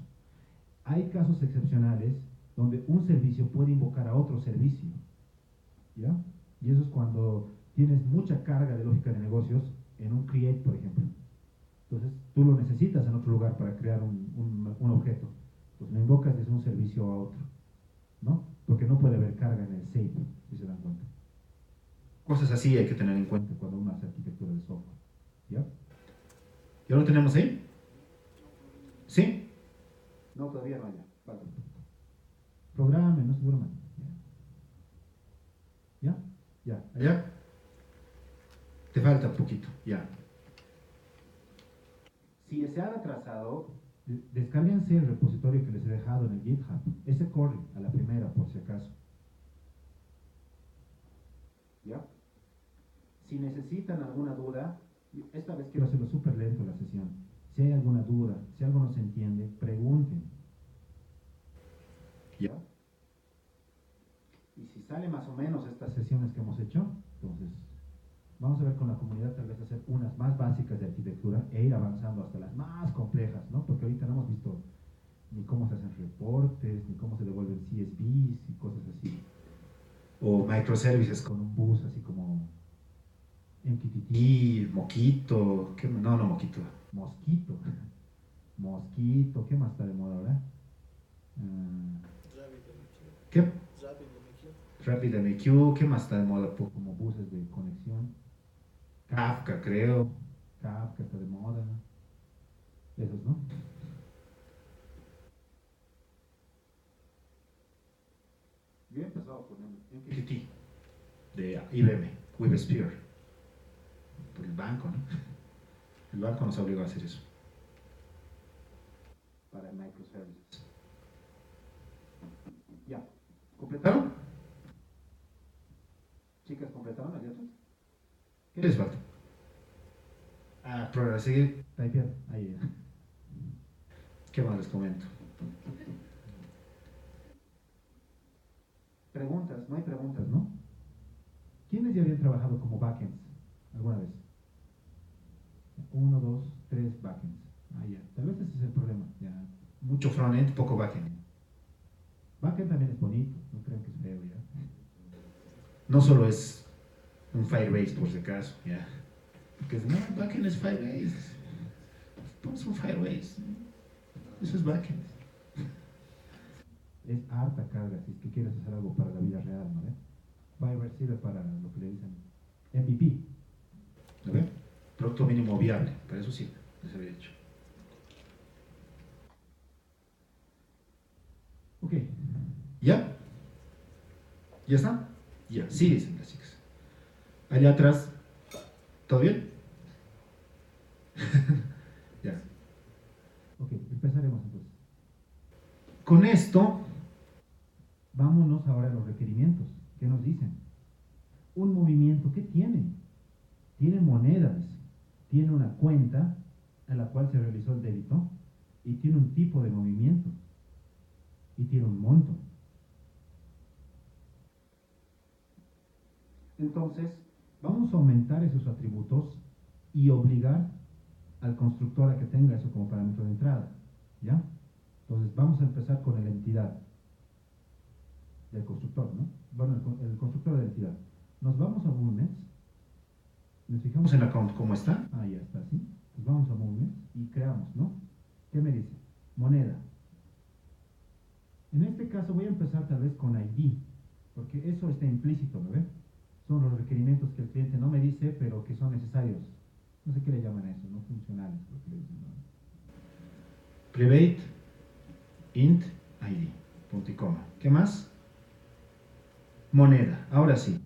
Hay casos excepcionales donde un servicio puede invocar a otro servicio, ¿ya? Y eso es cuando tienes mucha carga de lógica de negocios en un create, por ejemplo. Entonces, tú lo necesitas en otro lugar para crear un objeto. Pues lo invocas desde un servicio a otro, ¿no? Porque no puede haber carga en el save, si se dan cuenta. Cosas así hay que tener en cuenta cuando uno hace arquitectura de software, ¿ya? ¿Ya lo tenemos ahí? ¿Sí? No, todavía no, ya. Falta. Programe, no se duerman. ¿Ya? ¿Ya? ¿Allá? Te falta un poquito, ya. Si se han atrasado, descárguense el repositorio que les he dejado en el GitHub. Ese corre a la primera, por si acaso. ¿Ya? Si necesitan alguna duda, esta vez quiero hacerlo súper lento la sesión. Si hay alguna duda, si algo no se entiende, pregunten. ¿Ya? Y si sale más o menos estas sesiones que hemos hecho, entonces vamos a ver con la comunidad tal vez hacer unas más básicas de arquitectura e ir avanzando hasta las más complejas, ¿no? Porque ahorita no hemos visto ni cómo se hacen reportes, ni cómo se devuelven CSVs y cosas así. O microservices con un bus así como MQTT, Moquito, ¿qué? No, Moquito, Mosquito. Mosquito, ¿qué más está de moda ahora? ¿Qué? RabbitMQ, ¿qué más está de moda? Como buses de conexión. Kafka, creo. Kafka está de moda. Esos, ¿no? Yo he empezado con MQTT de IBM, WebSphere. Por el banco, ¿no? El banco nos obligó a hacer eso. Para microservices. Ya. ¿Completaron? Chicas, ¿completaron las letras? ¿Qué les falta? Ah, para seguir. Typear. Ahí. ¿Qué más les comento? Preguntas, no hay preguntas, ¿no? ¿Quiénes ya habían trabajado como backends alguna vez? 1, 2, 3 backends. Ah, ya. Tal vez ese es el problema. Ya. Mucho frontend, poco backend. Backend también es bonito, no crean que es feo, ya. No solo es un Firebase, por si acaso, ya. Porque no, backend es Firebase. Pones un Firebase. Eso es backend. Es harta carga si es que quieres hacer algo para la vida real, ¿no? Firebase sirve para lo que le dicen MVP. ¿No ve? Producto mínimo viable, para eso sí, les había dicho. Ok. ¿Ya? ¿Ya está? Ya, sí, dicen las chicas. Allá atrás, ¿todo bien? Ya. Ok, empezaremos entonces. Con esto, vámonos ahora a los requerimientos. ¿Qué nos dicen? Un movimiento, ¿qué tiene? Tiene monedas, tiene una cuenta en la cual se realizó el débito y tiene un tipo de movimiento y tiene un monto. Entonces, vamos a aumentar esos atributos y obligar al constructor a que tenga eso como parámetro de entrada, ¿ya? Entonces, vamos a empezar con la entidad del constructor, ¿no? Bueno, el constructor de la entidad. Nos vamos a Movements, nos fijamos en la account, ¿cómo está? Ah, ya está, ¿sí? Pues vamos a Movements y creamos, ¿no? ¿Qué me dice? Moneda. En este caso voy a empezar tal vez con ID, porque eso está implícito, ¿no ve? Son los requerimientos que el cliente no me dice, pero que son necesarios. No sé qué le llaman a eso, no funcionales, creo que le dicen, ¿no? Private int ID, punto y coma. ¿Qué más? Moneda. Ahora sí.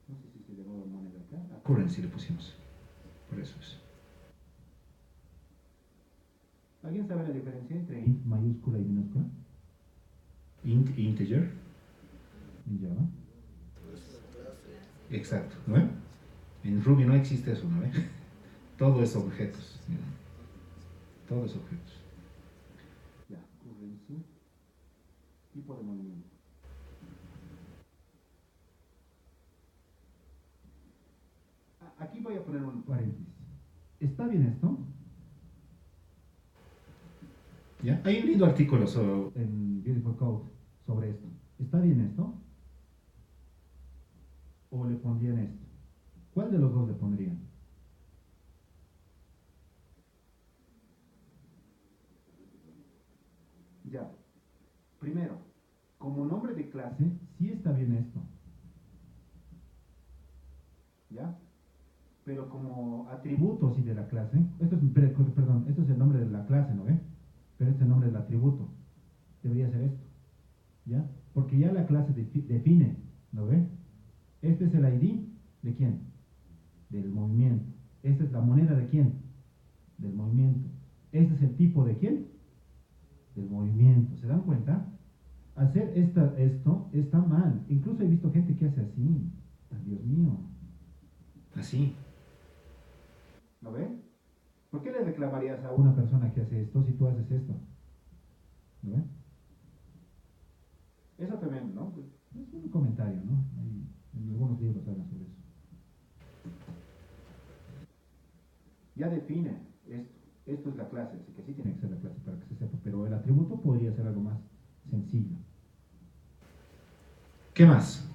No sé si se llamó moneda acá. A currency le pusimos. Por eso es. ¿Alguien sabe la diferencia entre int mayúscula y minúscula? Int e integer. En Java. Exacto, ¿no ve? En Ruby no existe eso, ¿no ve? Todo es objetos. ¿No? Todo es objetos. Ya, currency. Tipo de movimiento. Aquí voy a poner un paréntesis. ¿Está bien esto? ¿Ya? Hay un lindo artículo en Beautiful Code sobre esto. ¿Está bien esto? ¿O le pondrían esto? ¿Cuál de los dos le pondrían? Ya. Primero, como nombre de clase, sí está bien esto. ¿Ya? Pero como atributos y de la clase, perdón, esto es el nombre de la clase, ¿no ve? Pero este es el nombre del atributo. Debería ser esto. ¿Ya? Porque ya la clase define, ¿no ve? Este es el ID de quién? Del movimiento. Esta es la moneda de quién? Del movimiento. Este es el tipo de quién? Del movimiento. ¿Se dan cuenta? Hacer esto está mal. Incluso he visto gente que hace así. Ay, Dios mío. Así. ¿Lo ve? ¿Por qué le reclamarías a una persona que hace esto si tú haces esto? ¿Lo ve? Eso también, ¿no? Pues, es un comentario, ¿no? En algunos libros hablan sobre eso. Ya define esto. Esto es la clase, así que sí tiene que ser la clase para que se sepa, pero el atributo podría ser algo más sencillo. ¿Qué más?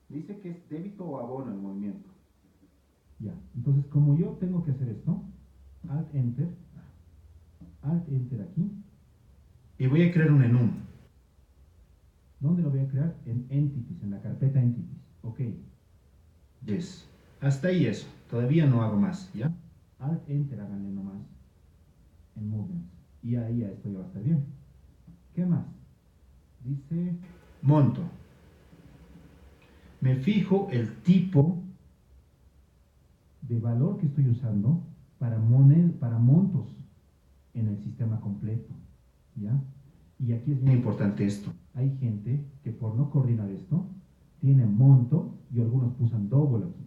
Dice que es débito o abono el movimiento. Ya, entonces como yo tengo que hacer esto, Alt Enter aquí, y voy a crear un enum. ¿Dónde lo voy a crear? En Entities, en la carpeta Entities. Ok. Yes. Hasta ahí eso. Todavía no hago más, ¿ya? Alt Enter, háganle nomás. En Movements. Y ahí ya esto ya va a estar bien. ¿Qué más? Dice monto. Me fijo el tipo de valor que estoy usando para montos en el sistema completo, ¿ya? Y aquí es muy importante esto. Hay gente que por no coordinar esto, tiene monto y algunos usan double aquí.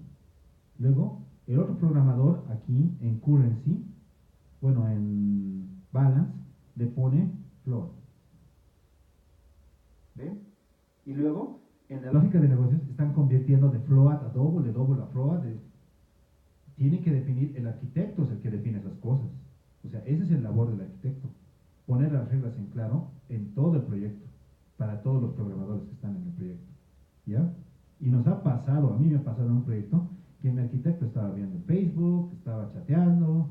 Luego, el otro programador aquí en currency, bueno, en balance, le pone floor. ¿Ven? Y luego, en la lógica de negocios, están convirtiendo de float a double, de double a float. Tiene que definir, el arquitecto es el que define esas cosas. O sea, ese es el labor del arquitecto. Poner las reglas en claro en todo el proyecto, para todos los programadores que están en el proyecto. ¿Ya? Y nos ha pasado, a mí me ha pasado en un proyecto, que mi arquitecto estaba viendo Facebook, estaba chateando,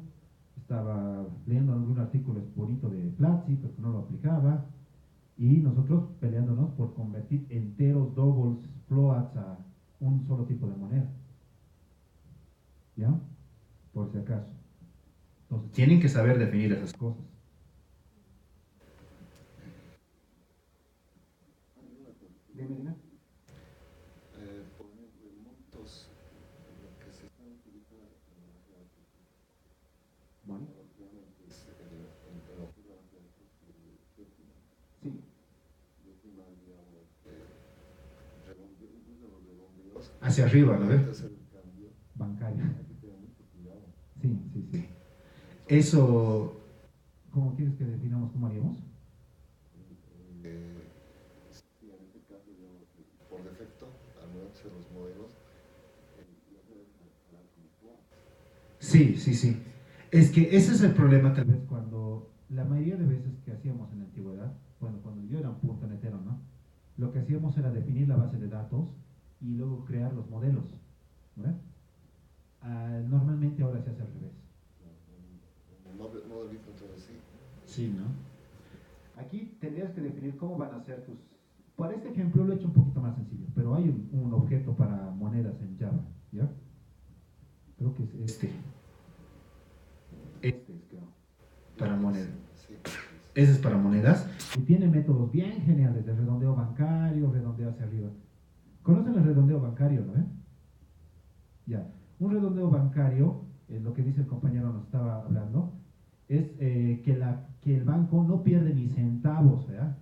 estaba leyendo algún artículo bonito de Platzi, pero que no lo aplicaba, y nosotros peleándonos por convertir enteros, doubles, floats a un solo tipo de moneda. ¿Ya? Por si acaso. Entonces, tienen que saber definir esas cosas. Dime. Por ejemplo, en montos, lo que se está utilizando Bueno. obviamente es el Sí. última hacia arriba, ¿no ves? Hacer el cambio. Bancario. Hay que tener mucho cuidado. Sí, sí, sí. Eso, ¿cómo quieres que definamos cómo haríamos? Sí, en este caso, digamos, por defecto, al menos en los modelos, ya se debe calcular como tú. Sí, sí, sí. Es que ese es el problema tal vez cuando la mayoría de veces que hacíamos en la antigüedad, bueno, cuando yo era un punto netero, ¿no? Lo que hacíamos era definir la base de datos y luego crear los modelos, ¿no? Normalmente ahora se hace al revés. No delito, entonces sí. Sí, ¿no? Aquí tendrías que definir cómo van a ser tus... Para este ejemplo lo he hecho un poquito más sencillo, pero hay un objeto para monedas en Java, ¿ya? Creo que es este. Este es, creo. Para monedas. Sí. Ese es para monedas. Y tiene métodos bien geniales de redondeo bancario, redondeo hacia arriba. ¿Conocen el redondeo bancario, no? Ya. Un redondeo bancario, lo que dice el compañero nos estaba hablando, es que el banco no pierde ni centavos, ¿verdad?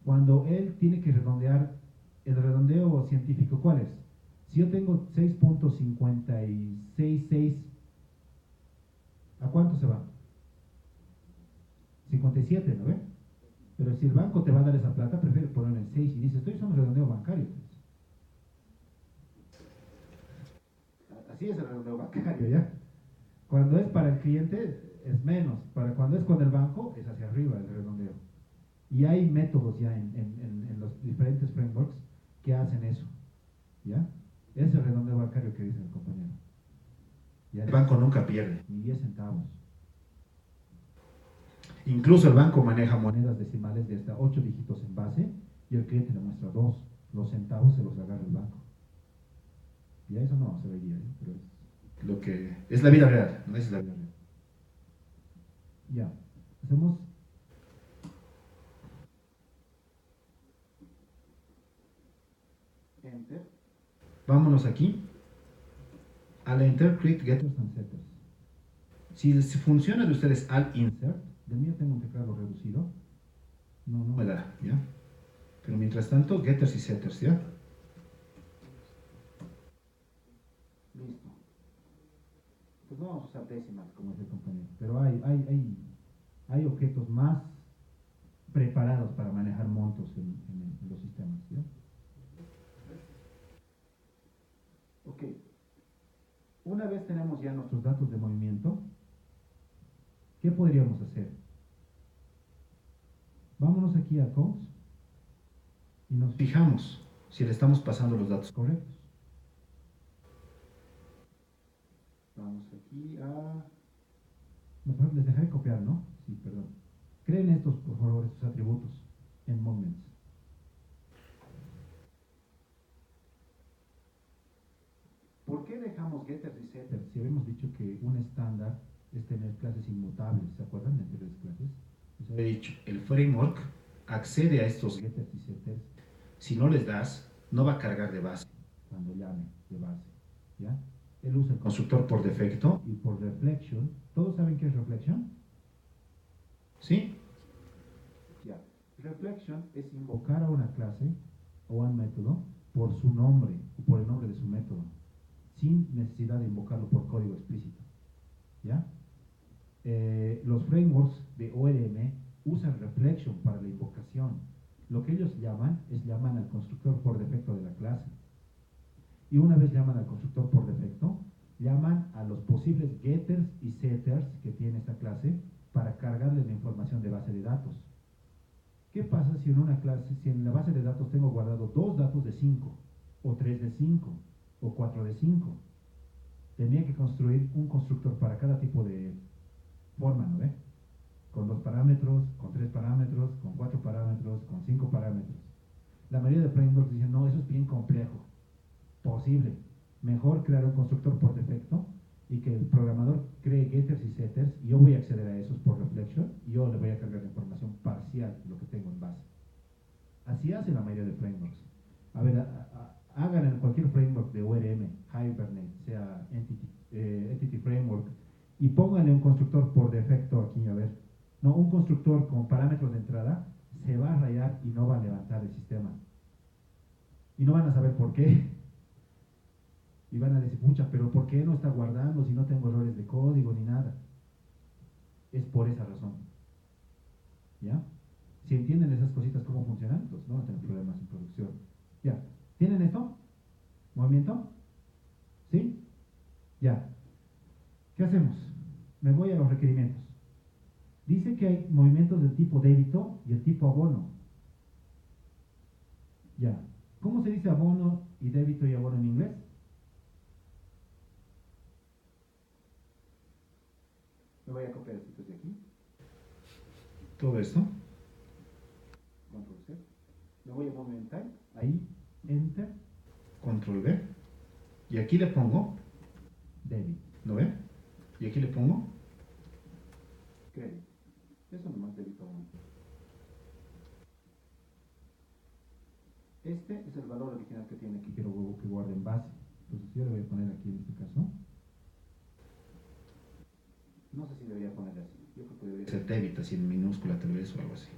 Cuando él tiene que redondear, el redondeo científico, ¿cuál es? Si yo tengo 6.566, ¿a cuánto se va? 57, ¿no ve? Pero si el banco te va a dar esa plata, prefiere poner en 6 y dice, estoy usando redondeo bancario. Así es el redondeo bancario, ¿ya? Cuando es para el cliente es menos, para cuando es con el banco es hacia arriba el redondeo. Y hay métodos ya en los diferentes frameworks que hacen eso, ¿ya? Es el redondeo bancario que dice el compañero. ¿Ya? El banco nunca pierde, ni 10 centavos. Incluso el banco maneja monedas decimales de hasta 8 dígitos en base y el cliente le muestra 2. Los centavos se los agarra el banco. Ya eso no se vería, ¿eh? Pero es lo que es la vida real, no es la vida real. Ya, hacemos Enter. Vámonos aquí al Enter, Create Getters and Setters. Si funciona de ustedes al Insert, del mío tengo un teclado reducido, no me da, ¿ya? Pero mientras tanto, Getters y Setters, ¿ya? Listo. Pues no vamos a usar décimas, como dice el compañero, pero hay objetos más preparados para manejar montos en los sistemas, ¿ya? Ok. Una vez tenemos ya nuestros datos de movimiento, ¿qué podríamos hacer? Vámonos aquí a Codes y nos fijamos si le estamos pasando los datos correctos. Vamos aquí a... Les dejaré copiar, ¿no? Sí, perdón. Creen estos, por favor, estos atributos en Moments. ¿Por qué dejamos getters y setters? Si habíamos dicho que un estándar es tener clases inmutables, ¿se acuerdan de anteriores clases? Les había dicho, el framework accede a estos getters y setters. Si no les das, no va a cargar de base cuando llame de base, ¿ya? Él usa el constructor por defecto y por reflection. ¿Todos saben qué es reflection? ¿Sí? Ya. Reflection es invocar a una clase o a un método por su nombre o por el nombre de su método, sin necesidad de invocarlo por código explícito. ¿Ya? Los frameworks de ORM usan reflection para la invocación. Lo que ellos llaman al constructor por defecto de la clase. Y una vez llaman al constructor por defecto, llaman a los posibles getters y setters que tiene esta clase para cargarles la información de base de datos. ¿Qué pasa si en una clase, si en la base de datos tengo guardado 2 datos de 5, o 3 de 5, o 4 de 5? Tenía que construir un constructor para cada tipo de forma, ¿no ve? Con 2 parámetros, con 3 parámetros, con 4 parámetros, con 5 parámetros. La mayoría de frameworks dicen, no, eso es bien complejo. Posible. Mejor crear un constructor por defecto y que el programador cree getters y setters y yo voy a acceder a esos por reflection y yo le voy a cargar la información parcial de lo que tengo en base. Así hace la mayoría de frameworks. A ver, hagan en cualquier framework de ORM, Hibernate, sea Entity Framework, y pónganle un constructor por defecto aquí, a ver. No, un constructor con parámetros de entrada se va a rayar y no va a levantar el sistema. Y no van a saber por qué. Y van a decir, pucha, pero ¿por qué no está guardando si no tengo errores de código ni nada? Es por esa razón. ¿Ya? Si entienden esas cositas cómo funcionan, pues no van a tener problemas en producción. ¿Ya? ¿Tienen esto? ¿Movimiento? ¿Sí? Ya. ¿Qué hacemos? Me voy a los requerimientos. Dice que hay movimientos del tipo débito y el tipo abono. Ya. ¿Cómo se dice abono y débito y abono en inglés? Me voy a copiar esto de aquí. Todo esto. Control C. Me voy a movimentar. Ahí. Enter. Control V. Y aquí le pongo débito. ¿Lo ve? Y aquí le pongo crédito. Eso nomás débito abono. Este es el valor original que tiene aquí, quiero que guarde en base. Entonces yo le voy a poner aquí en este caso. No sé si debería ponerle así. Yo creo que debería ser débito, así en minúscula tal vez o algo así.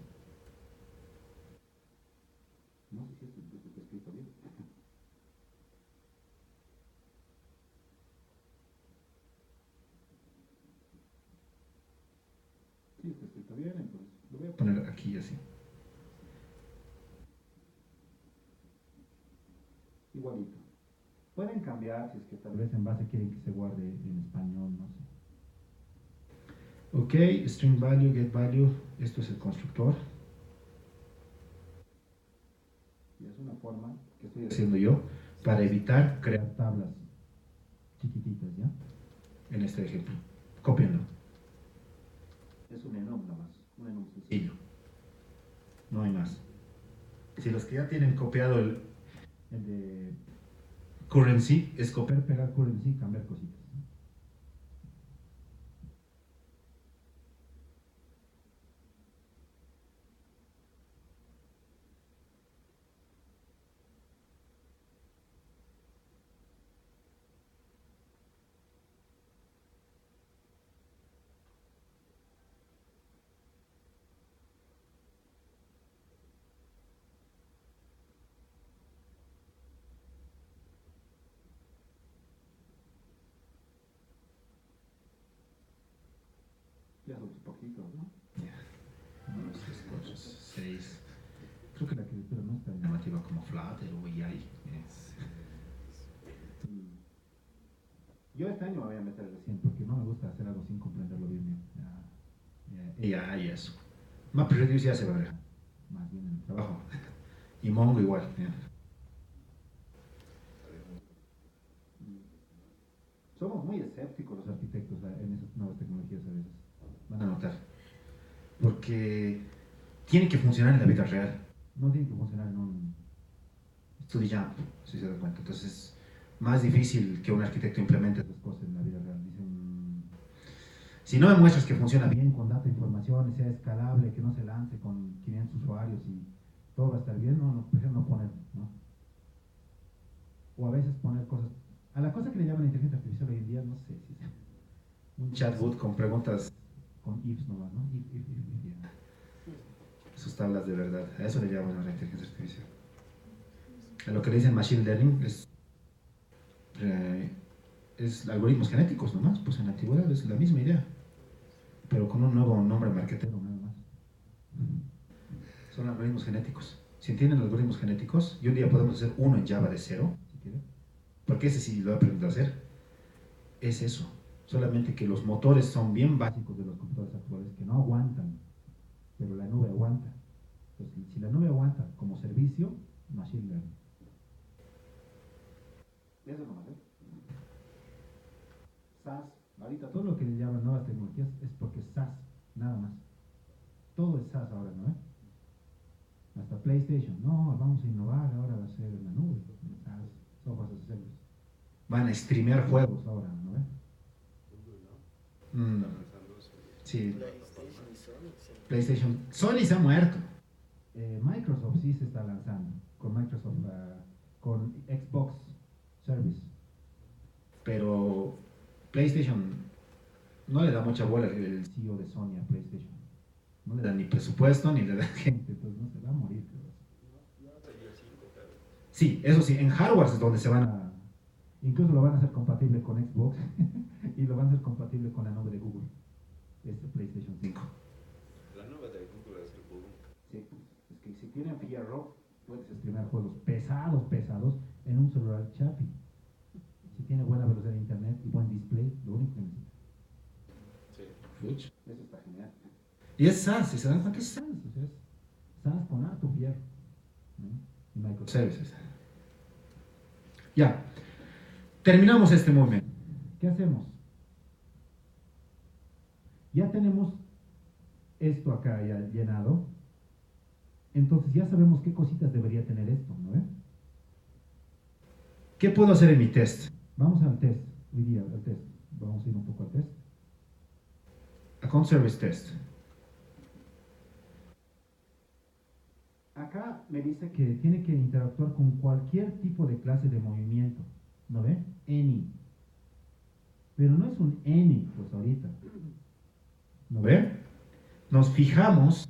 No sé si esto está escrito bien. Sí, está escrito bien, entonces lo voy a poner aquí así. Igualito. Pueden cambiar si es que tal vez en base quieren que se guarde en español, no sé. Ok, string value, get value, esto es el constructor. Y es una forma que estoy haciendo yo para evitar crear tablas chiquititas, ¿ya? En este ejemplo. Cópienlo. Es un enum nomás, un enum sencillo. No hay más. Si los que ya tienen copiado el de currency, es copiar, pegar currency y cambiar cositas. Ya son poquitos, ¿no? Ya. 1, 2, 3, 4, 6. Creo que la criatura no es tan llamativa como Flutter o AI. Yo este año me voy a meter recién porque no me gusta hacer algo sin comprenderlo bien. Ya, y eso. MapReduce ya se va a ver. Más bien en el trabajo. Y Mongo igual. Ya. Somos muy escépticos los arquitectos en esas nuevas tecnologías a veces. Van a notar. Porque tiene que funcionar en la vida real. No tiene que funcionar en un StudyJump, si se da cuenta. Entonces es más difícil que un arquitecto implemente esas cosas en la vida real. Dicen, si no demuestras que funciona bien con data, información, sea escalable, que no se lance con 500 usuarios y todo va a estar bien, no, prefiero no poner, ¿no? O a veces poner cosas. A la cosa que le llaman inteligencia artificial hoy en día, no sé si es un chatbot con preguntas con ifs nomás, ¿no? If, yeah. Sus tablas de verdad, a eso le llaman a la inteligencia artificial. A lo que le dicen machine learning es algoritmos genéticos nomás, pues en la antigüedad es la misma idea, pero con un nuevo nombre marquetero nada más. Son algoritmos genéticos. Si entienden algoritmos genéticos, y un día podemos hacer uno en Java de cero, si quieren, porque ese sí lo he aprendido a hacer, es eso. Solamente que los motores son bien básicos de los computadores actuales, que no aguantan, pero la nube aguanta. Entonces, si la nube aguanta como servicio, machine learning. Eso nomás, ¿eh? SaaS, ahorita todo lo que le llaman nuevas tecnologías es porque es SaaS, nada más. Todo es SaaS ahora, ¿no? Hasta PlayStation, no, vamos a innovar, ahora va a ser en la nube, SaaS, software as a service. Van a streamear juegos ahora, ¿no? Sí. PlayStation, Sony se ha muerto. Microsoft sí se está lanzando con Microsoft, con Xbox Service, pero PlayStation no le da mucha bola el CEO de Sony a PlayStation. No le da ni presupuesto ni le da gente, entonces no se va a morir. Creo. Sí, eso sí, en hardware es donde se van a... Incluso lo van a hacer compatible con Xbox y lo van a hacer compatible con la nube de Google, este PlayStation 5. La nube de Google es el boom. Sí, es que si tienen Fierro, puedes streamear juegos pesados en un celular chapi. Si tiene buena velocidad de internet y buen display, lo único que necesita. Sí. Switch, eso está genial. Y es SaaS, si se dan cuenta, es SaaS, o sea, es SaaS con harto Fierro, ¿no? Y microservices. Ya, terminamos este momento. ¿Qué hacemos? Ya tenemos esto acá ya llenado. Entonces ya sabemos qué cositas debería tener esto, ¿no? ¿Qué puedo hacer en mi test? Vamos al test, hoy día al test. Vamos a ir un poco al test. Account Service Test. Acá me dice que tiene que interactuar con cualquier tipo de clase de movimiento, ¿no ve? Any. Pero no es un any, pues ahorita. ¿No ve? Nos fijamos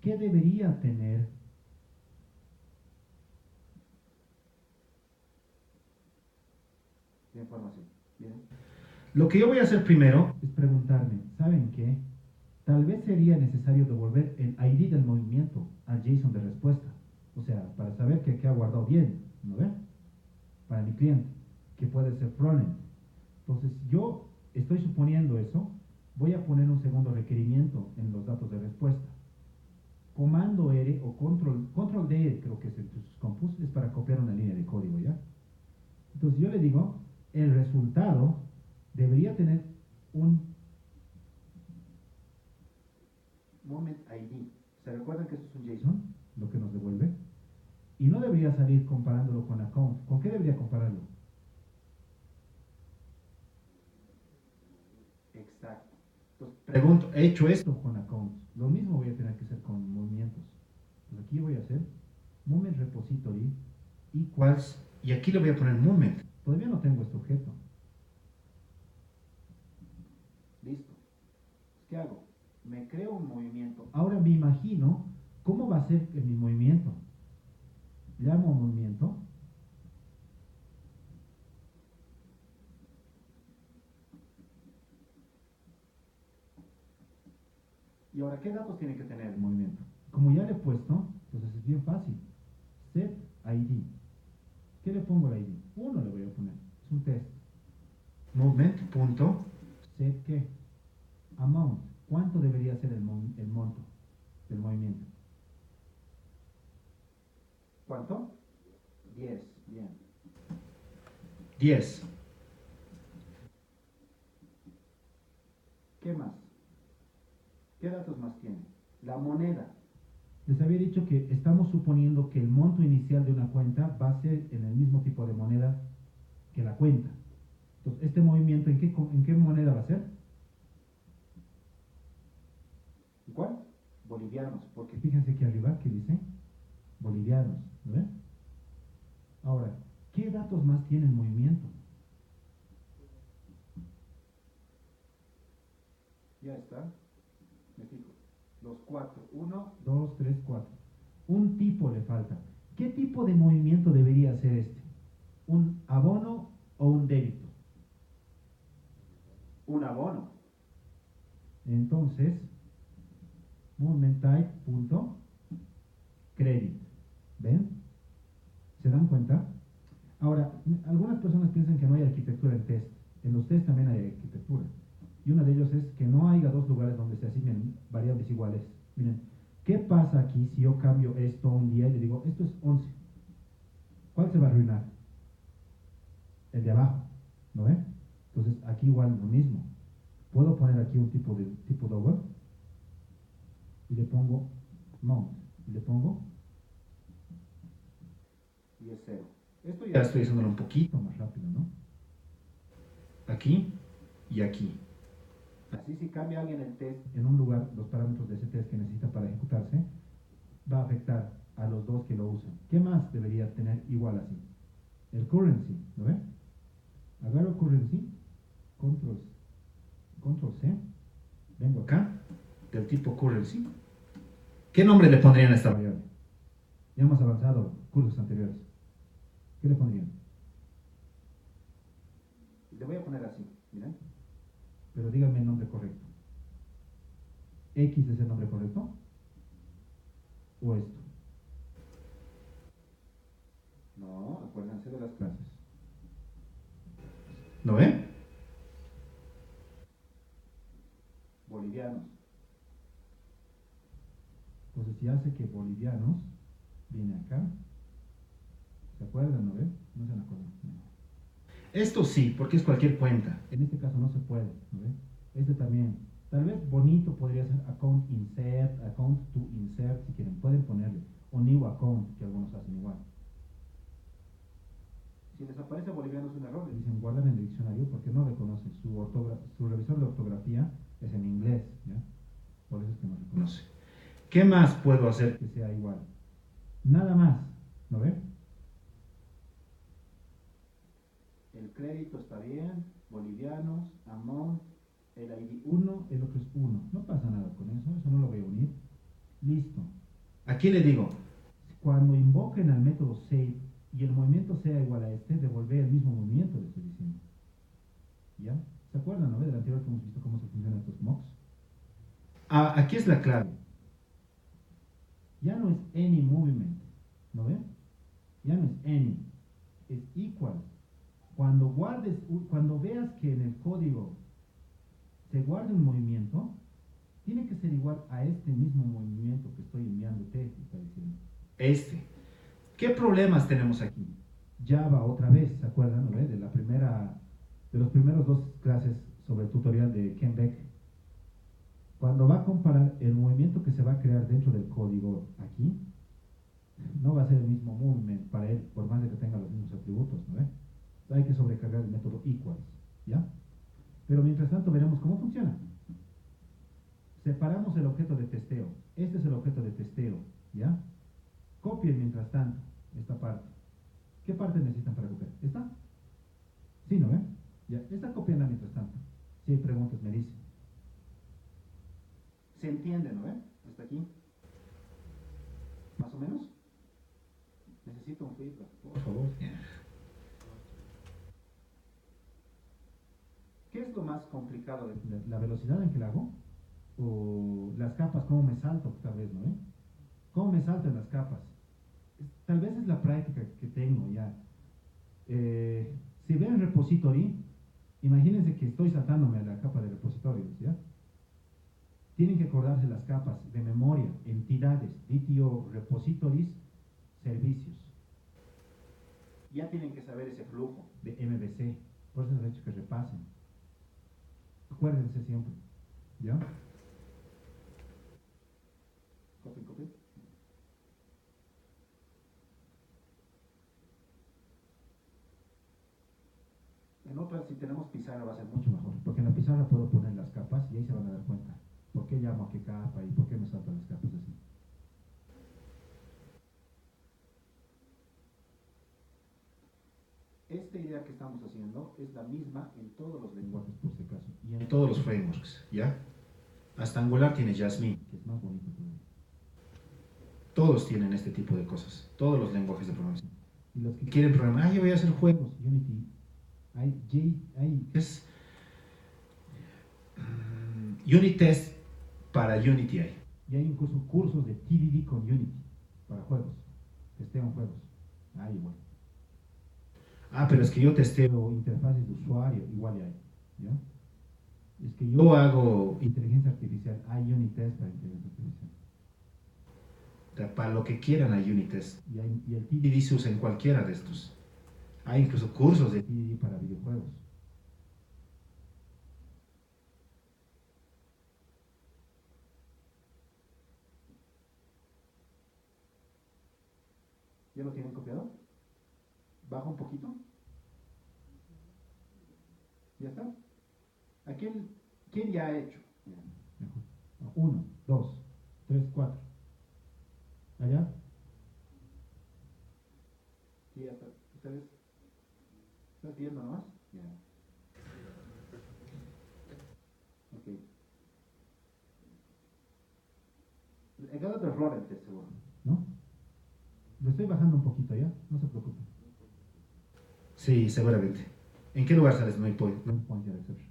qué debería tener de información. Bien. Lo que yo voy a hacer primero es preguntarme, ¿saben qué? Tal vez sería necesario devolver el ID del movimiento al JSON de respuesta. O sea, para saber que ha guardado bien, ¿no ve? Para mi cliente, que puede ser frontend. Entonces, yo estoy suponiendo eso, voy a poner un segundo requerimiento en los datos de respuesta. Comando R o control D, creo que es en sus compus, es para copiar una línea de código, ¿ya? Entonces yo le digo, el resultado debería tener un moment ID. ¿Se recuerdan que eso es un JSON? Lo que nos devuelve. Y no debería salir comparándolo con account. ¿Con qué debería compararlo? Exacto. Entonces, pregunto, he hecho esto con accounts. Lo mismo voy a tener que hacer con movimientos. Pues aquí voy a hacer moment repository equals, y aquí le voy a poner moment. Todavía no tengo este objeto. Listo. ¿Qué hago? Me creo un movimiento. Ahora me imagino cómo va a ser mi movimiento. Llamo movimiento. Y ahora, ¿qué datos tiene que tener el movimiento? Como ya le he puesto, entonces es bien fácil. Set ID. ¿Qué le pongo al ID? 1 le voy a poner. Es un test. Movement.set ¿qué? Amount. ¿Cuánto debería ser el monto del movimiento? ¿Cuánto? 10. Bien. 10. ¿Qué más? ¿Qué datos más tiene? La moneda. Les había dicho que estamos suponiendo que el monto inicial de una cuenta va a ser en el mismo tipo de moneda que la cuenta. Entonces, este movimiento, ¿en qué moneda va a ser? ¿Cuál? Bolivianos. Porque fíjense aquí arriba que dice bolivianos. ¿No ven? Ahora, ¿qué datos más tiene el movimiento? Ya está. Me fijo. Los 4. 1, 2, 3, 4. Un tipo le falta. ¿Qué tipo de movimiento debería ser este? ¿Un abono o un débito? Un abono. Entonces, movement type.credit. ¿Ven? ¿Se dan cuenta? Ahora, algunas personas piensan que no hay arquitectura en test. En los test también hay arquitectura. Y uno de ellos es que no haya dos lugares donde se asignen variables iguales. Miren, ¿qué pasa aquí si yo cambio esto un día y le digo, esto es 11? ¿Cuál se va a arruinar? El de abajo, ¿no ven? Entonces aquí igual lo mismo. Puedo poner aquí un tipo double y le pongo mount y le pongo y es 0. Esto ya estoy haciéndolo un poquito más rápido, ¿no? Aquí y aquí. Así si cambia alguien el test en un lugar, los parámetros de ese test que necesita para ejecutarse, va a afectar a los dos que lo usan. ¿Qué más debería tener igual así? El currency, ¿lo ven? Agarro currency, control C, vengo acá, del tipo currency. ¿Qué nombre le pondrían a esta variable? Ya hemos avanzado cursos anteriores. ¿Qué le pondrían? Le voy a poner así, miren. Pero díganme el nombre correcto. ¿X es el nombre correcto? ¿O esto? No, acuérdense de las clases. ¿Lo ven? Bolivianos. Entonces, si hace que bolivianos viene acá, ¿se acuerdan, no ven? No se acuerdan. No. Esto sí, porque es cualquier cuenta. En este caso no se puede, ¿no ven? Este también. Tal vez bonito podría ser account insert, account to insert, si quieren, pueden ponerle. O new account, que algunos hacen igual. Si les aparece bolivianos un error, le dicen guardar en el diccionario porque no reconoce. Su revisor de ortografía es en inglés, ¿ya? Por eso es que no reconoce. ¿Qué más puedo hacer que sea igual? Nada más, ¿no ven? El crédito está bien, bolivianos, amount, el ID 1, el otro es 1. No pasa nada con eso no lo voy a unir. Listo. Aquí le digo, cuando invoquen al método save y el movimiento sea igual a este, devolver el mismo movimiento, le estoy diciendo. ¿Ya? ¿Se acuerdan, no? Del anterior que hemos visto cómo se funcionan estos mocks. Aquí es la clave. Ya no es any movement, ¿no ven? Ya no es any, es equal. Cuando veas que en el código se guarde un movimiento, tiene que ser igual a este mismo movimiento que estoy enviándote, está diciendo. Este. ¿Qué problemas tenemos aquí? Java otra vez, ¿se acuerdan? ¿No? De los primeros dos clases sobre el tutorial de Ken Beck. Cuando va a comparar el movimiento que se va a crear dentro del código aquí, no va a ser el mismo movement para él, por más de que tenga los mismos atributos, ¿no? Hay que sobrecargar el método equals, ¿ya? Pero mientras tanto veremos cómo funciona. Separamos el objeto de testeo. Este es el objeto de testeo, ¿ya? Copien mientras tanto esta parte. ¿Qué parte necesitan para copiar? ¿Esta? Sí, ¿no ven? Ya, esta copienla mientras tanto. Si hay preguntas, me dicen. ¿Se entiende, no ven? Hasta aquí. ¿Más o menos? Necesito un feedback, por favor. ¿Qué es lo más complicado? ¿La velocidad en que la hago? ¿O las capas, cómo me salto, tal vez, no? ¿Cómo me salto en las capas? Tal vez es la práctica que tengo ya. Si ven repository, imagínense que estoy saltándome a la capa de repositorios, ¿ya? Tienen que acordarse las capas de memoria, entidades, DTO, repositories, servicios. Ya tienen que saber ese flujo de MVC, por eso les he dicho que repasen. Acuérdense siempre, ¿ya? Copy. En otras, si tenemos pizarra, va a ser mucho mejor, porque en la pizarra puedo poner las capas y ahí se van a dar cuenta por qué llamo a qué capa y por qué me saltan las capas así. Esta idea que estamos haciendo es la misma en todos los lenguajes, por si acaso, y en todos los frameworks, ¿ya? Hasta Angular tiene Jasmine, que es más bonito todavía. Todos tienen este tipo de cosas, todos los lenguajes de programación. Y los que quieren programar, yo voy a hacer juegos, Unity. Es Unitest para Unity hay. Y hay incluso cursos de TDD con Unity para juegos. Testean juegos. Igual. Pero es que yo testeo interfaces de usuario, igual hay. ¿Ya? Es que yo hago inteligencia artificial, hay Unitest para inteligencia artificial. Para lo que quieran hay Unitest. Y el TDD se usa en cualquiera de estos. Hay incluso cursos de TDD para videojuegos. ¿Ya lo tienen copiado? Baja un poquito. ¿Ya está? ¿Quién ya ha hecho? 1, 2, 3, 4. ¿Allá? Sí, ya está. ¿Ustedes? ¿Estás viendo nomás? Ya. Ok. He dado error el test seguro, ¿no? Lo estoy bajando un poquito ya, no se preocupen. Sí, seguramente. ¿En qué lugar sales null point? Null pointer exception.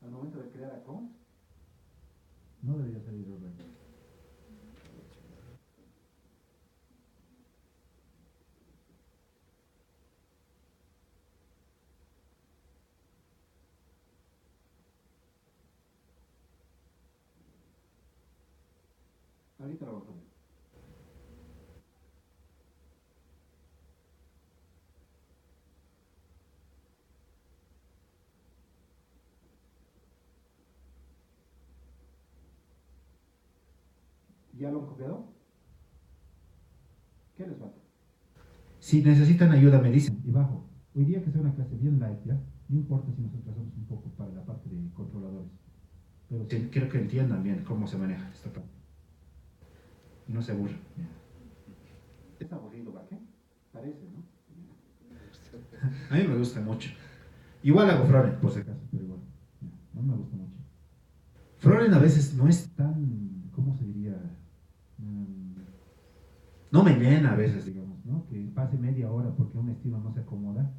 Al momento de crear account, no debería salir error rate. Ahorita lo vamos a ver. ¿Ya lo han copiado? ¿Qué les falta? Si necesitan ayuda me dicen y bajo. Hoy día que sea una clase bien light, ¿ya? No importa si nos atrasamos un poco para la parte de controladores. Pero sí, quiero que entiendan bien cómo se maneja esta parte. Y no se aburran. Es aburrido, ¿va? ¿Qué? Parece, ¿no? A mí me gusta mucho. Igual hago Froren, por si acaso, pero igual. No me gusta mucho. Froren a veces no es tan, ¿cómo se diría? No me llena a veces, digamos, ¿no? Que pase media hora porque un estilo no se acomoda.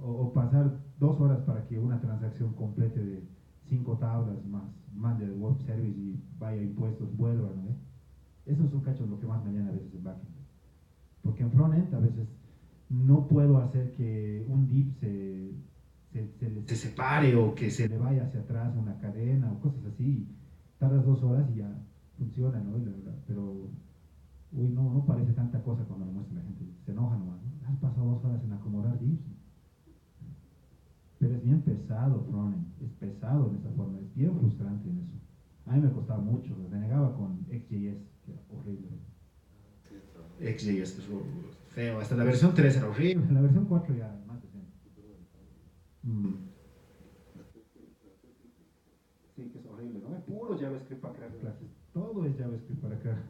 O pasar 2 horas para que una transacción complete de 5 tablas más mande el web service y vaya a impuestos, vuelva, ¿no? Eso es un cacho lo que más me llena a veces en backend. Porque en frontend a veces no puedo hacer que un div se separe o que se le vaya hacia atrás una cadena o cosas así. Tardas 2 horas y ya funciona, ¿no? Pero, uy, no parece tanta cosa cuando lo muestra la gente. Se enoja nomás, ¿no? Has pasado 2 horas en acomodar divs. Pero es bien pesado, frontend. Es pesado en esa forma. Es bien frustrante en eso. A mí me costaba mucho. Renegaba con XJS, que era horrible. XJS es feo. Hasta la versión 3 era horrible. La versión 4 ya más decente. Sí, que es horrible, ¿no? Es puro JavaScript para crear clases. Todo es JavaScript para crear.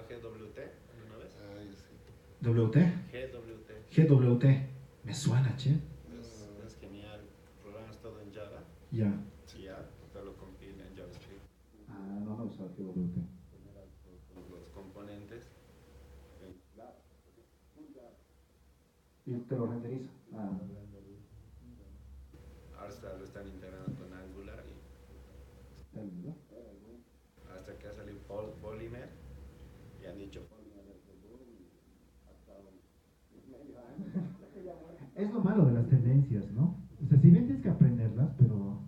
GWT alguna vez? Ay, sí. ¿WT? GWT. GWT. Me suena, che. Es genial. Programas todo en Java. Ya. Y ya, te lo compila en JavaScript. Ah, no usaba GWT. Los componentes. Y te lo renderiza. Ah. Ahora lo están integrando con Angular y hasta que ha salido Polymer y han dicho es lo malo de las tendencias, ¿no? O sea, si bien tienes que aprenderlas, pero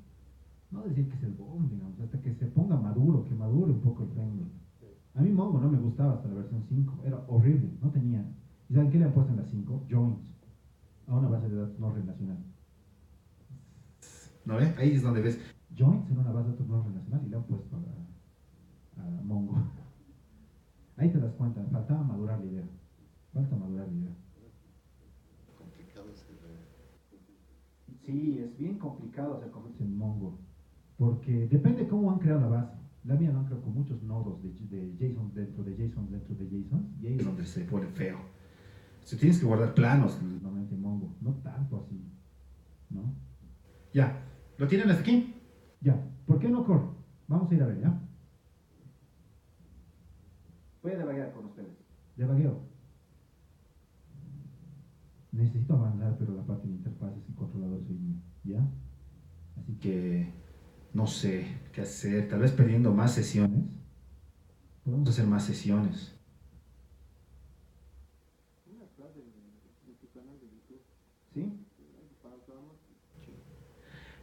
no decir que es el boom, digamos, hasta que se ponga maduro, que madure un poco el framework. A mí Mongo no me gustaba hasta la versión 5, era horrible, no tenía. ¿Y saben qué le han puesto en la 5? Joins, a una base de datos no relacional. ¿No ves? Ahí es donde ves joins en una base de datos no relacional y le han puesto a Mongo. Ahí te das cuenta, faltaba madurar la idea. Falta madurar la idea. Complicado ese Sí, es bien complicado hacer conflictos en Mongo, porque depende cómo han creado la base. La mía no han creado con muchos nodos de JSON dentro de JSON dentro de JSON, y ahí es donde se pone feo. Si tienes que guardar planos normalmente en Mongo, no tanto así, ¿no? Ya, ¿lo tienen hasta aquí? Ya, ¿por qué no core? Vamos a ir a ver, ¿ya? Voy a debaguear con ustedes. Debagueo. Necesito avanzar, pero la parte de interfaces y controladores hoy día, ¿ya? Así que no sé qué hacer, tal vez pidiendo más sesiones. Podemos hacer más sesiones. una clase en tu canal de YouTube. ¿Sí? Pasamos.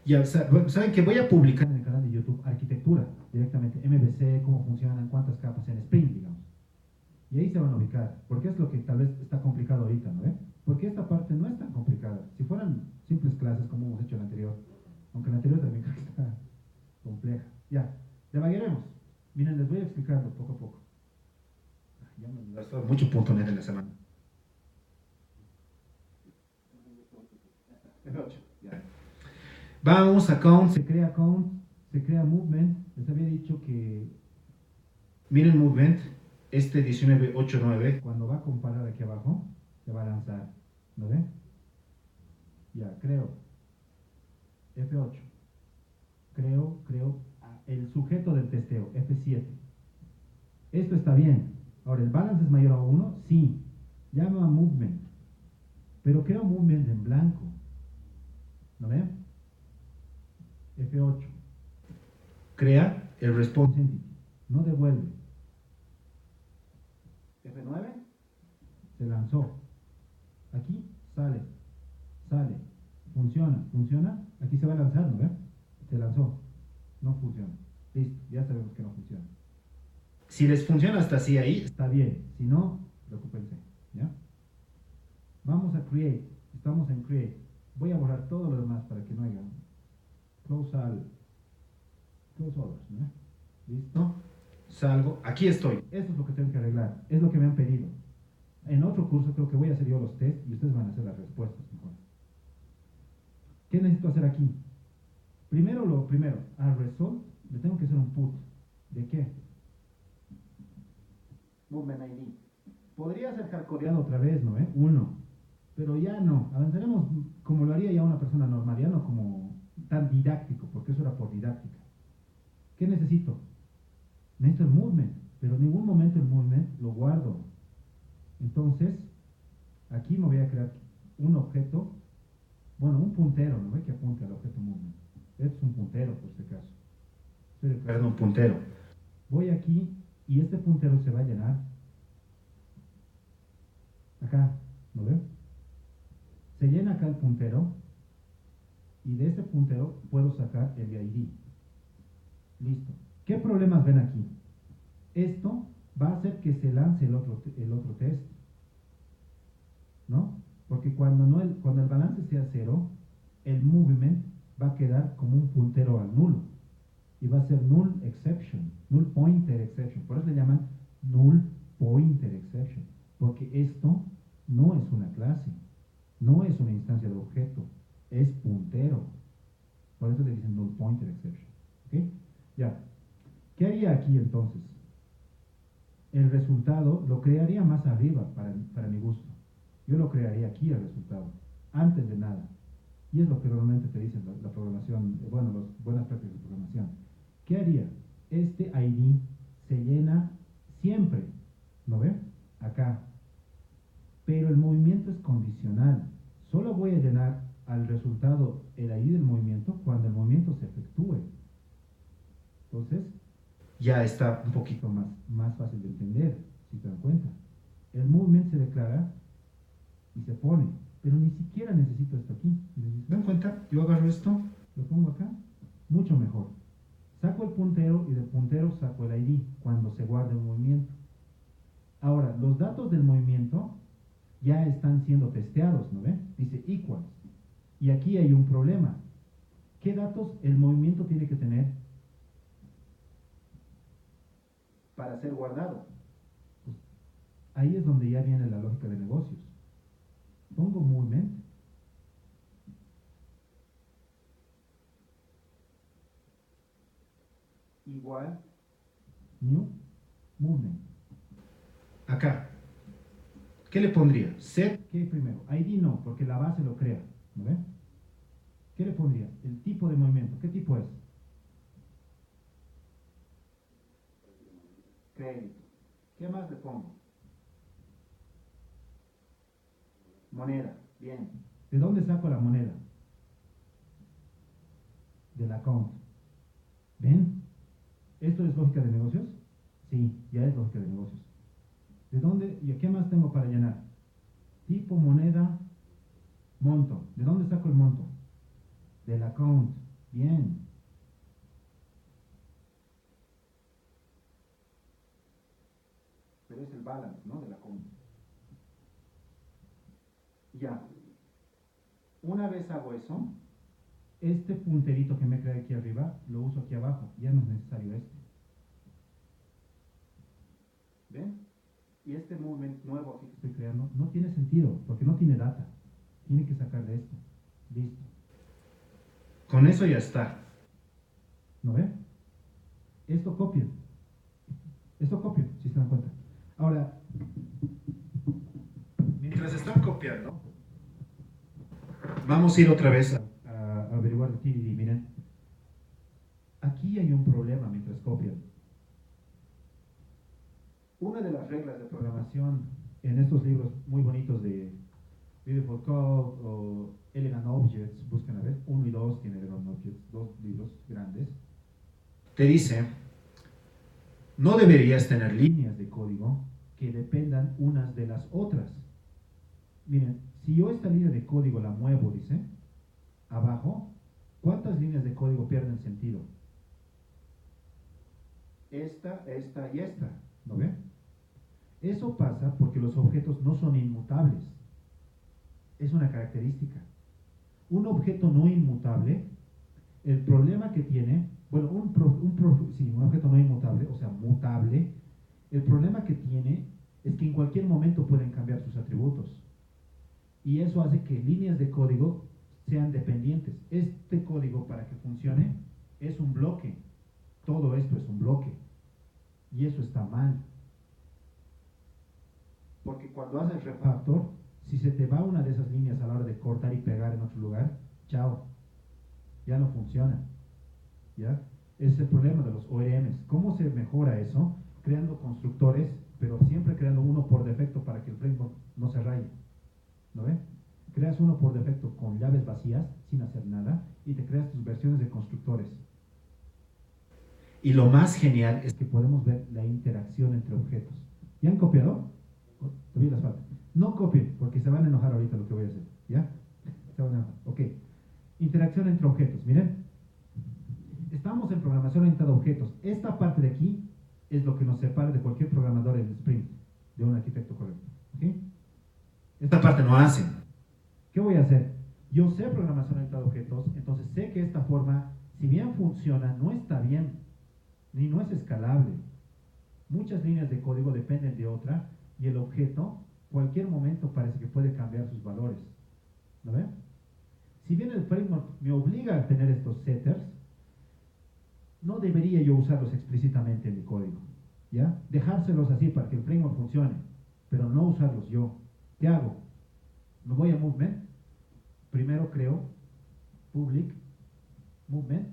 Ya, saben que voy a publicar en el canal de YouTube arquitectura, directamente, MVC, cómo funcionan, cuántas capas en Spring, digamos. Y ahí se van a ubicar, porque es lo que tal vez está complicado ahorita, ¿no? Porque esta parte no es tan complicada. Si fueran simples clases como hemos hecho en la anterior, aunque la anterior también creo que está compleja. Ya, debagueremos. Miren, les voy explicando poco a poco. Ya me gastó mucho .NET en la semana. El 8, ya. Vamos a account, se crea movement. Les había dicho que miren movement, este 1989, cuando va a comparar aquí abajo, se va a lanzar. ¿Lo ven? Ya, creo. F8. Creo el sujeto del testeo, F7. Esto está bien. Ahora, ¿el balance es mayor a 1? Sí. Llama movement. Pero crea un movement en blanco. ¿No ven? F8. Crea el response entity. No devuelve. F9. Se lanzó. Aquí sale. Sale. Funciona. Funciona. Aquí se va a lanzar, ¿no ven? Se lanzó. No funciona. Listo. Ya sabemos que no funciona. Si les funciona hasta así ahí, está bien. Si no, preocúpense. ¿Ya? Vamos a create. Estamos en create. Voy a borrar todo lo demás para que no haya close all. Close others, ¿no? ¿Listo? Salgo. Aquí estoy. Esto es lo que tengo que arreglar. Es lo que me han pedido. En otro curso creo que voy a hacer yo los test y ustedes van a hacer las respuestas mejor. ¿Qué necesito hacer aquí? Lo primero, al result le tengo que hacer un put. ¿De qué? Movement ID. Podría ser hardcodeado otra vez, ¿no? 1. Pero ya no. Avanzaremos como lo haría ya una persona normal, ya no como tan didáctico, porque eso era por didáctica. ¿Qué necesito? Necesito el movement, pero en ningún momento el movement lo guardo. Entonces, aquí me voy a crear un objeto, bueno, un puntero, ¿no ve? Que apunte al objeto movement. Esto es un puntero, por este caso. Estoy declarando un puntero. Voy aquí y este puntero se va a llenar acá, ¿no ve? Se llena acá el puntero y de este puntero puedo sacar el ID. Listo. ¿Qué problemas ven aquí? Esto va a hacer que se lance el otro test, ¿no? Porque cuando el balance sea 0, el movement va a quedar como un puntero al nulo y va a ser null exception, null pointer exception. Por eso le llaman null pointer exception, porque esto no es una clase, no es una instancia de objeto, es puntero. Por eso le dicen null pointer exception. ¿Ok? Ya. ¿Qué haría aquí entonces? El resultado lo crearía más arriba para mi gusto. Yo lo crearía aquí el resultado, antes de nada. Y es lo que normalmente te dice la programación, bueno, las buenas prácticas de programación. ¿Qué haría? Este ID se llena siempre, ¿no ve? Acá. Pero el movimiento es condicional. Solo voy a llenar al resultado el ID del movimiento cuando el movimiento se efectúe. Entonces, ya está un poquito más fácil de entender, si te dan cuenta. El movement se declara y se pone, pero ni siquiera necesito esto aquí. ¿Se dan cuenta? Yo agarro esto, lo pongo acá, mucho mejor. Saco el puntero y del puntero saco el ID cuando se guarde un movimiento. Ahora, los datos del movimiento ya están siendo testeados, ¿no ve? Dice equals. Y aquí hay un problema. ¿Qué datos el movimiento tiene que tener para ser guardado? Pues ahí es donde ya viene la lógica de negocios. Pongo movement igual new movement. Acá. ¿Qué le pondría? Set, ¿qué primero? ID no, porque la base lo crea. ¿No ve? ¿Qué le pondría? El tipo de movimiento. ¿Qué tipo es? Crédito. ¿Qué más le pongo? Moneda. Bien. ¿De dónde saco la moneda? Del account. ¿Ven? ¿Esto es lógica de negocios? Sí, ya es lógica de negocios. ¿De dónde? ¿Y qué más tengo para llenar? Tipo, moneda, monto. ¿De dónde saco el monto? Del account. Bien. Pero es el balance, ¿no? Del account. Ya. Una vez hago eso, este punterito que me crea aquí arriba, lo uso aquí abajo. Ya no es necesario este. ¿Ven? Y este movement nuevo aquí que estoy creando no tiene sentido, porque no tiene data. Tiene que sacar de esto. Listo. Con eso ya está. ¿No ve? Esto copio. Esto copio, si se dan cuenta. Ahora, mientras están copiando, vamos a ir otra vez a averiguar el TDD. Miren. aquí hay un problema mientras copian. Una de las reglas de programación en estos libros muy bonitos de Beautiful Code o Elegant Objects, busquen a ver, 1 y 2 tiene Elegant Objects, dos libros grandes, te dice, no deberías tener líneas de código que dependan unas de las otras. Miren, si yo esta línea de código la muevo, dice, abajo, ¿cuántas líneas de código pierden sentido? Esta y esta, ¿no ven? Eso pasa porque los objetos no son inmutables. Es una característica. Un objeto no inmutable, el problema que tiene, bueno, un objeto no inmutable, o sea, mutable, el problema que tiene es que en cualquier momento pueden cambiar sus atributos. Y eso hace que líneas de código sean dependientes. Este código, para que funcione, es un bloque. Todo esto es un bloque. Y eso está mal. Porque cuando haces refactor, si se te va una de esas líneas a la hora de cortar y pegar en otro lugar, chao, ya no funciona. ¿Ya? Ese es el problema de los ORMs. ¿Cómo se mejora eso? Creando constructores, pero siempre creando uno por defecto para que el framework no se raye. ¿No ven? Creas uno por defecto con llaves vacías, sin hacer nada, y te creas tus versiones de constructores. Y lo más genial es que podemos ver la interacción entre objetos. ¿Ya han copiado? Todavía les falta. No copien, porque se van a enojar ahorita lo que voy a hacer. ¿Ya? Se van a enojar. Ok. Interacción entre objetos. Miren. Estamos en programación orientada a objetos. Esta parte de aquí es lo que nos separa de cualquier programador en Spring, de un arquitecto correcto. ¿Okay? Esta parte no hace. ¿Qué voy a hacer? Yo sé programación orientada a objetos, entonces sé que esta forma, si bien funciona, no está bien, ni no es escalable. Muchas líneas de código dependen de otra, y el objeto, cualquier momento parece que puede cambiar sus valores. ¿Lo ven? Si bien el framework me obliga a tener estos setters, no debería yo usarlos explícitamente en mi código, ¿ya? Dejárselos así para que el framework funcione, pero no usarlos yo. ¿Qué hago? Me voy a Movement, primero creo Public Movement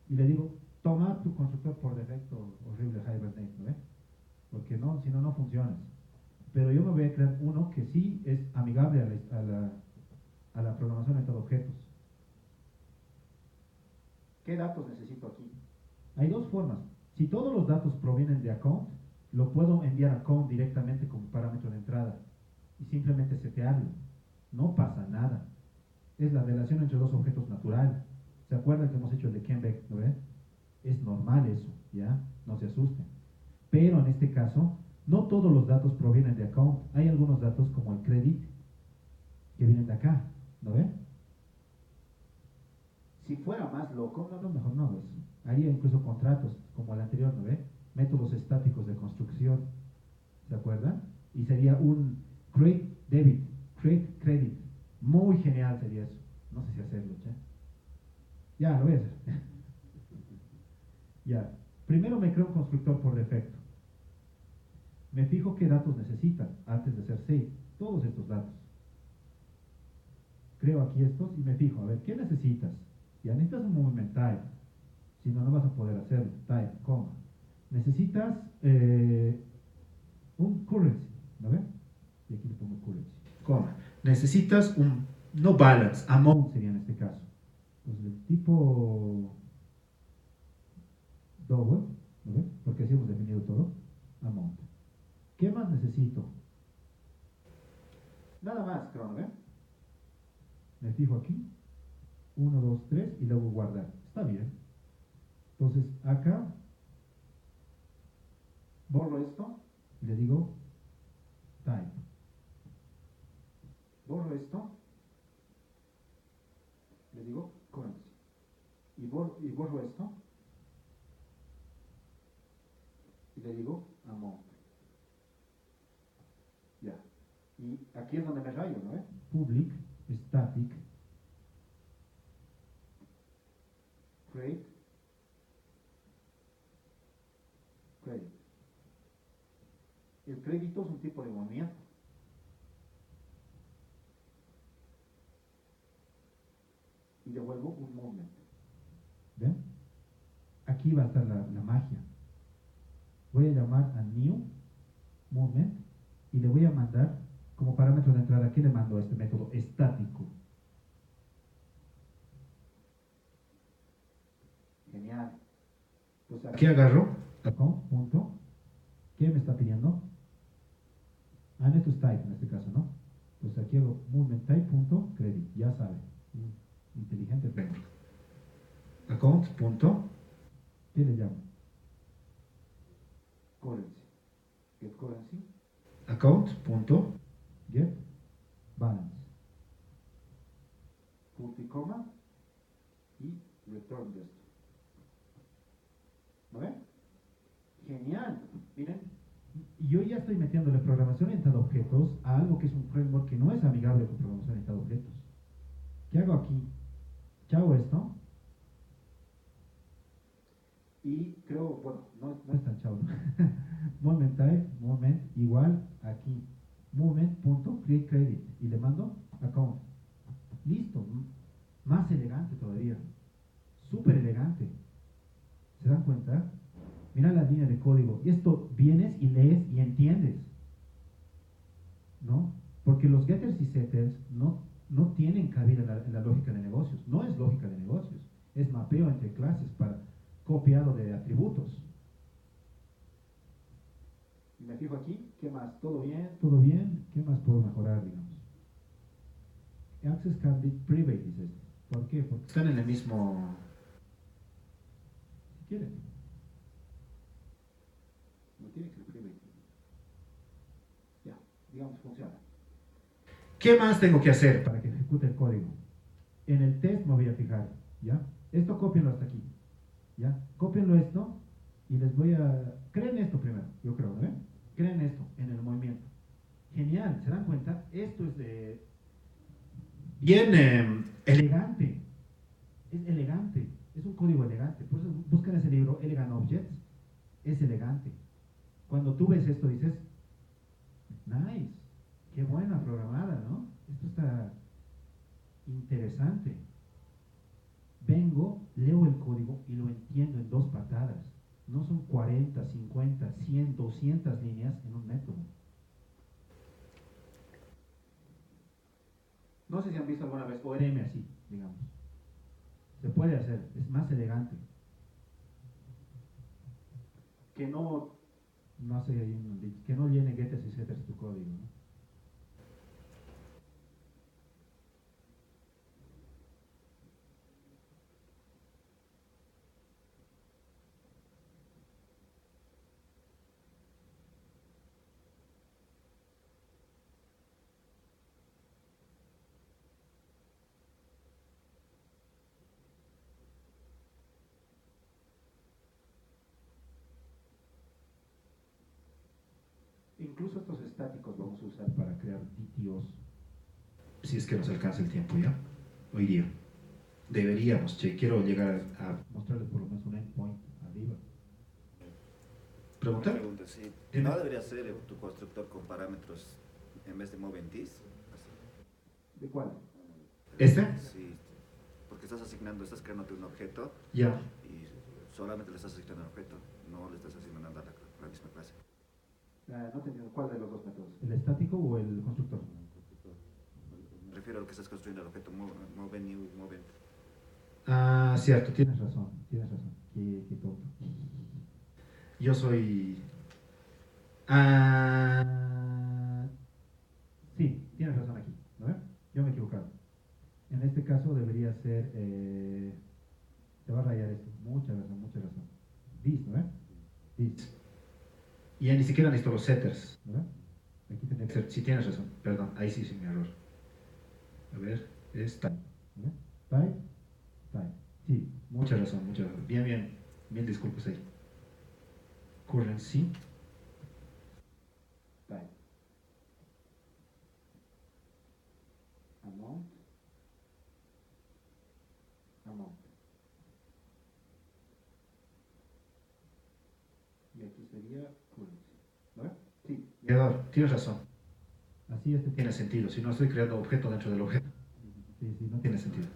y le digo, toma tu constructor por defecto horrible Hibernate, ¿no ve? Porque no, si no, no funciona. Pero yo me voy a crear uno que sí es amigable a la programación de todos objetos. ¿Qué datos necesito aquí? Hay dos formas. Si todos los datos provienen de account, lo puedo enviar a account directamente como parámetro de entrada y simplemente setearlo. No pasa nada. Es la relación entre dos objetos natural. ¿Se acuerdan que hemos hecho el de Kenbeck? ¿No ven? Es normal eso, ¿ya? No se asusten. Pero en este caso, no todos los datos provienen de account. Hay algunos datos como el credit que vienen de acá, ¿no ven? Si fuera más loco, mejor no, eso. Haría incluso contratos, como el anterior, ¿no ve? Métodos estáticos de construcción, ¿se acuerdan? Y sería un create debit, create credit. Muy genial sería eso. No sé si hacerlo, ¿ya? Ya, lo voy a hacer. Ya. Primero me creo un constructor por defecto. Me fijo qué datos necesitan antes de hacer save. Todos estos datos. Creo aquí estos y me fijo, a ver, ¿qué necesitas? Ya necesitas un movement type. Si no, no vas a poder hacerlo. Type, coma. Necesitas un currency, ¿no ven? Y aquí le pongo currency, coma. Necesitas un, no balance, amount sería en este caso. Entonces, el tipo double, ¿no ven? Porque así hemos definido todo. Amount. ¿Qué más necesito? Nada más, creo, ¿no ven? Me fijo aquí. 1, 2, 3 y luego guardar. Está bien. Entonces, acá borro esto y le digo type. Borro esto, le digo currency. Y borro esto y le digo amount. Ya. Y aquí es donde me rayo, ¿no? Public, static, create, credit. El crédito es un tipo de movimiento. Y devuelvo un movement. ¿Ven? aquí va a estar la magia. Voy a llamar a new movement y le voy a mandar como parámetro de entrada, ¿qué le mando a este método? Estático. Genial. Pues aquí agarro, punto, ¿qué me está pidiendo? Netus type en este caso, ¿no? Pues aquí hago movement type punto credit, ya sabe. Inteligente framework. Account punto, ¿qué le llamo? Currency. Get currency. Account punto get balance. Punto y coma y return de esto. ¿No ven? Genial. Miren, yo ya estoy metiéndole programación orientada a objetos a algo que es un framework que no es amigable con programación orientada a objetos. ¿Qué hago aquí? Hago esto. Y creo, bueno, no es tan chavo, ¿no? Movement type, movement igual aquí. Movement.create credit. Y le mando account. Listo. Más elegante todavía. Súper elegante. ¿Se dan cuenta? Mira la línea de código. Y esto vienes y lees y entiendes. ¿No? Porque los getters y setters no tienen cabida en la lógica de negocios. No es lógica de negocios. Es mapeo entre clases para copiado de atributos. Y me fijo aquí. ¿Qué más? ¿Todo bien? ¿Todo bien? ¿Qué más puedo mejorar, digamos? Access can be private, dice esto. ¿Por qué? Porque están en el mismo... Si quieren. No tiene que ser private. Ya, digamos, funciona. ¿Qué más tengo que hacer para que ejecute el código? En el test me voy a fijar, ¿ya? Esto cópienlo hasta aquí, ¿ya? Cópienlo esto y les voy a... Creen esto primero, yo creo, ¿no? Creen esto en el movimiento. Genial, ¿se dan cuenta? Esto es de... Bien elegante. Es elegante. Es un código elegante. Por eso buscan ese libro, Elegant Objects. Es elegante. Cuando tú ves esto dices, nice, qué buena programada, ¿no? Esto está interesante. Vengo, leo el código y lo entiendo en 2 patadas. No son 40, 50, 100, 200 líneas en un método. No sé si han visto alguna vez ORM así, digamos. Se puede hacer, es más elegante. Que no sé, que no llene getters y setters tu código, ¿no? Incluso estos estáticos vamos a usar para crear DTOs. Si es que nos alcanza el tiempo ya, hoy día. Deberíamos, quiero llegar a mostrarles por lo menos un endpoint arriba. ¿Pregunta? Pregunta, sí. ¿No debería ser tu constructor con parámetros en vez de moventis? ¿De cuál? ¿Este? Sí, porque estás creándote un objeto Ya. y solamente le estás asignando un objeto, no le estás asignando a la misma clase. No te entiendo, ¿cuál de los dos métodos? ¿El estático o el constructor? Me refiero a lo que estás construyendo el objeto move new, movent. Ah, cierto, tienes razón. Qué tonto. Yo soy... sí, tienes razón aquí, ¿no ves? Yo me he equivocado. En este caso debería ser... te va a rayar esto. Mucha razón. This, ¿no ves? This. Y ya ni siquiera necesito los setters, ¿verdad? Aquí tendría que ser... Sí, tienes razón. Perdón, ahí sí mi error. A ver, es type. ¿No? Type. Sí, mucha razón. Bien, disculpas ahí. Currency. Type. Amount. Y aquí sería currency. ¿Vale? Sí. Tienes razón. Así tiene sentido. Si no estoy creando objeto dentro del objeto. Sí, no tiene sentido.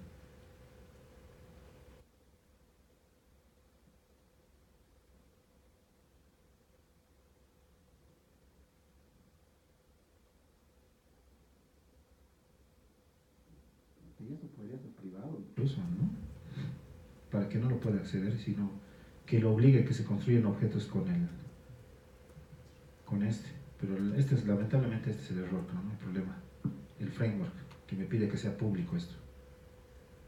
esto podría ser privado incluso, ¿no? Para que no lo pueda acceder, sino que lo obligue a que se construyan objetos con este. Pero lamentablemente este es el error, ¿no? El problema. El framework, que me pide que sea público esto.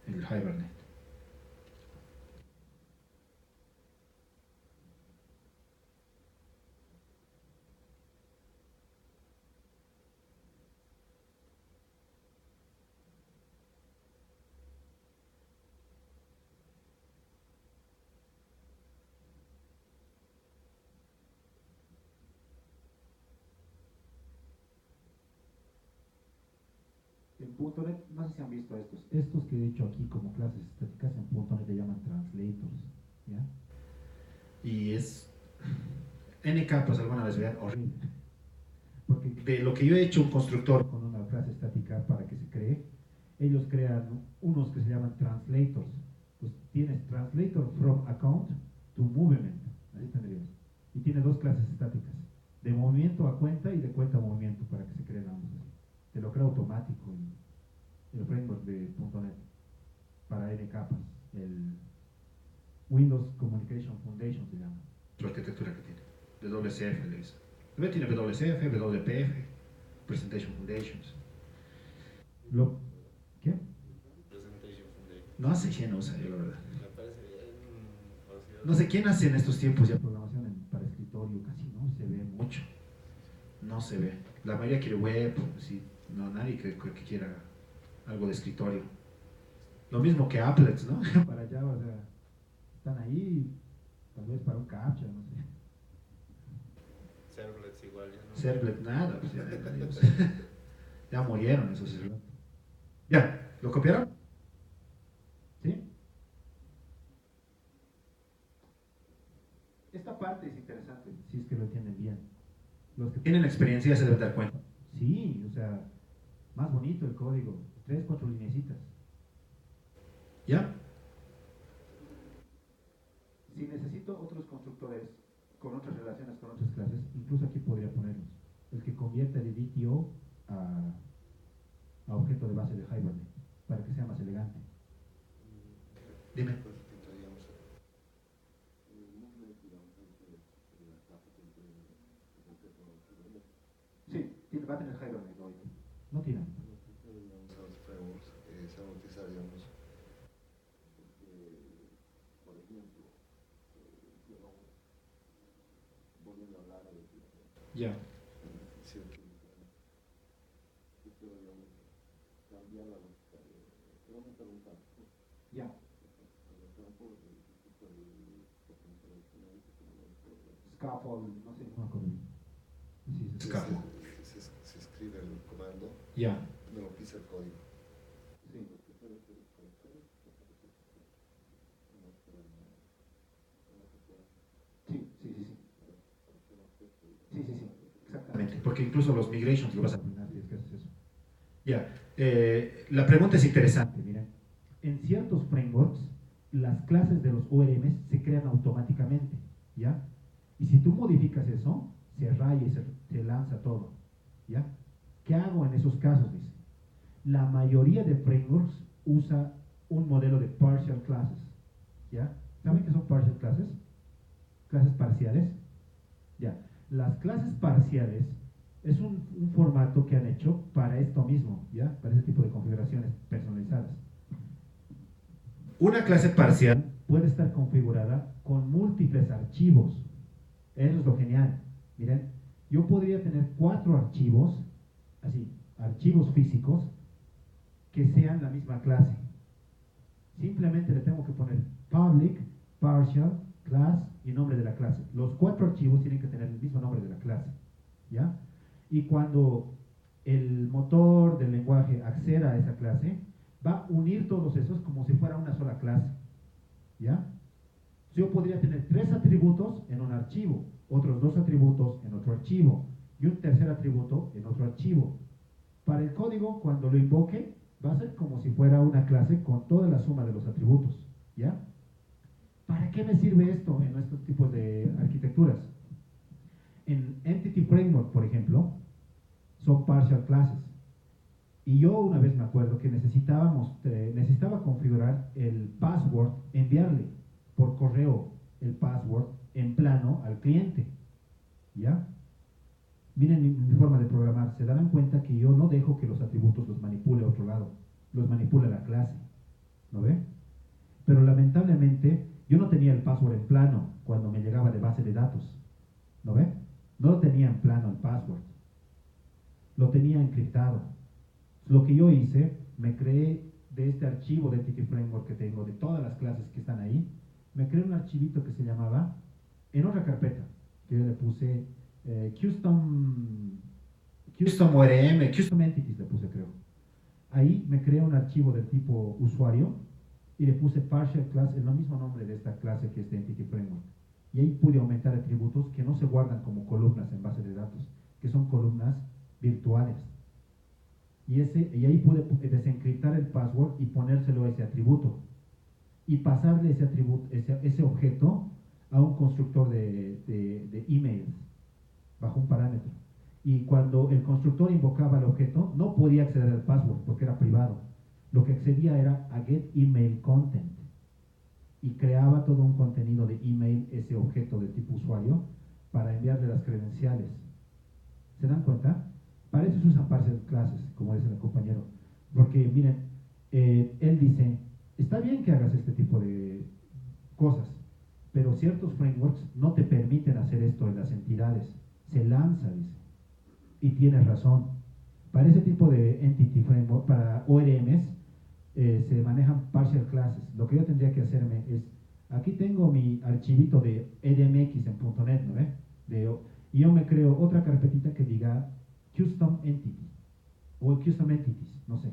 El Hibernate. En .NET, no sé si han visto estos. Estos que he dicho aquí como clases estáticas en .NET le llaman translators, ¿ya? Y es N capas alguna vez, vean, horrible. Porque de lo que yo he hecho un constructor con una clase estática para que se cree, ellos crean unos que se llaman translators. Pues tienes translator from account to movement, ahí tendrías. Y tiene dos clases estáticas, de movimiento a cuenta y de cuenta a movimiento, para que se creen ambos. Te lo crea automático el framework de .NET para N capas, el Windows Communication Foundation se llama. La arquitectura que tiene, WCF le dice. Tiene WCF, WPF, Presentation Foundations. ¿Qué? Presentation Foundation. No hace quién usa yo, la verdad. Me parece bien. No sé quién hace en estos tiempos ya programación para escritorio, casi no se ve mucho. No se ve. La mayoría quiere web, sí, no, nadie que quiera algo de escritorio. Lo mismo que applets, ¿no? Para Java, o sea, están ahí, tal vez para un captcha, no sé. Servlets igual, ya no. Servlet nada, pues ya murieron esos servlets. Ya, ¿lo copiaron? ¿Sí? Esta parte es interesante, si es que lo entienden bien. Los que tienen experiencia se deben dar cuenta. Sí, o sea, más bonito el código, 3, 4 lineecitas. ¿Ya? Si necesito otros constructores con otras relaciones, con otras clases, incluso aquí podría ponerlos. El que convierta de DTO a objeto de base de Hibernate, para que sea más elegante. Dime. Sí, va a tener Hibernate hoy. No tiene. Los frameworks se van a utilizar, digamos, por ejemplo, volviendo a hablar de Ya. si quiero, digamos, cambiar la lógica de vamos a hacer un campo. Ya. El campo del tipo de potencial exponente, como lo Scaffold, no sé. No me acuerdo. Sí, se, Scaffold. se escribe el comando, Ya. me lo pisa el código. Sí. Sí, exactamente, porque incluso los migrations lo vas a arruinar si es que haces eso. Ya, la pregunta es interesante, miren. En ciertos frameworks, las clases de los ORMs se crean automáticamente, ¿ya? Y si tú modificas eso, se raya y se lanza todo, ¿ya? ¿Qué hago en esos casos? Dice. La mayoría de frameworks usa un modelo de partial classes, ¿ya? ¿Saben qué son partial classes? Clases parciales. Ya, las clases parciales es un formato que han hecho para esto mismo, ¿ya? Para ese tipo de configuraciones personalizadas. Una clase parcial puede estar configurada con múltiples archivos. Eso es lo genial. Miren, yo podría tener 4 archivos, así, archivos físicos, que sean la misma clase. Simplemente le tengo que poner public, partial, class y nombre de la clase. Los 4 archivos tienen que tener el mismo nombre de la clase, ¿ya? Y cuando el motor del lenguaje acceda a esa clase, va a unir todos esos como si fuera una sola clase, ¿ya? Yo podría tener 3 atributos en un archivo, otros 2 atributos en otro archivo y un tercer atributo en otro archivo. Para el código, cuando lo invoque, va a ser como si fuera una clase con toda la suma de los atributos, ¿ya? ¿Para qué me sirve esto en estos tipos de arquitecturas? En Entity Framework, por ejemplo, son partial classes. Y yo una vez me acuerdo que necesitaba configurar el password, enviarle por correo el password en plano al cliente. ¿Ya? Miren mi forma de programar. Se darán cuenta que yo no dejo que los atributos los manipule a otro lado. Los manipula la clase. ¿No ve? Pero lamentablemente yo no tenía el password en plano cuando me llegaba de base de datos. ¿No ve? No lo tenía en plano el password. Lo tenía encriptado. Lo que yo hice, me creé de este archivo de Entity Framework que tengo, de todas las clases que están ahí, me creé un archivito que se llamaba, en otra carpeta, que yo le puse custom ORM, custom entities le puse, creo. Ahí me creé un archivo del tipo usuario y le puse partial class, el mismo nombre de esta clase que es de Entity Framework. Y ahí pude aumentar atributos que no se guardan como columnas en base de datos, que son columnas virtuales. Y ahí pude desencriptar el password y ponérselo a ese atributo. Y pasarle ese atributo, ese objeto a un constructor de emails bajo un parámetro. Y cuando el constructor invocaba el objeto, no podía acceder al password porque era privado. Lo que accedía era a get email content. Y creaba todo un contenido de email, ese objeto de tipo usuario, para enviarle las credenciales. ¿Se dan cuenta? Para eso se usan partial classes, como dice el compañero. Porque, miren, él dice, está bien que hagas este tipo de cosas, pero ciertos frameworks no te permiten hacer esto en las entidades. Se lanza, dice. Y tienes razón. Para ese tipo de entity framework, para ORMs, se manejan partial classes. Lo que yo tendría que hacerme es, aquí tengo mi archivito de EDMX en .NET, ¿no ve? Y yo me creo otra carpetita que diga custom entity o custom entities, no sé.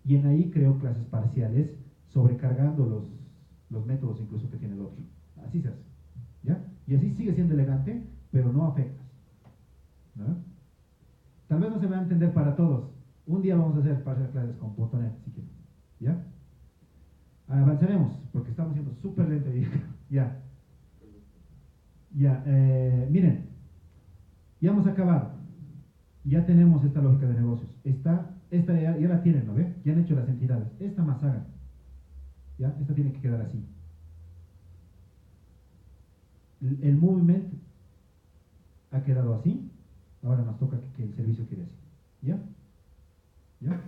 Y en ahí creo clases parciales sobrecargando los métodos incluso que tiene el otro. Así se hace. ¿Ya? Y así sigue siendo elegante, pero no afectas. ¿No? Tal vez no se va a entender para todos. Un día vamos a hacer partial classes con .NET si quieren. ¿Ya? Avanzaremos, porque estamos siendo súper lentos. Ya. Ya. Miren, ya hemos acabado. Ya tenemos esta lógica de negocios. Esta ya la tienen, ¿no ve? Ya han hecho las entidades. Esta más hagan. ¿Ya? Esta tiene que quedar así. El movement ha quedado así. Ahora nos toca que el servicio quede así. ¿Ya? ¿Ya?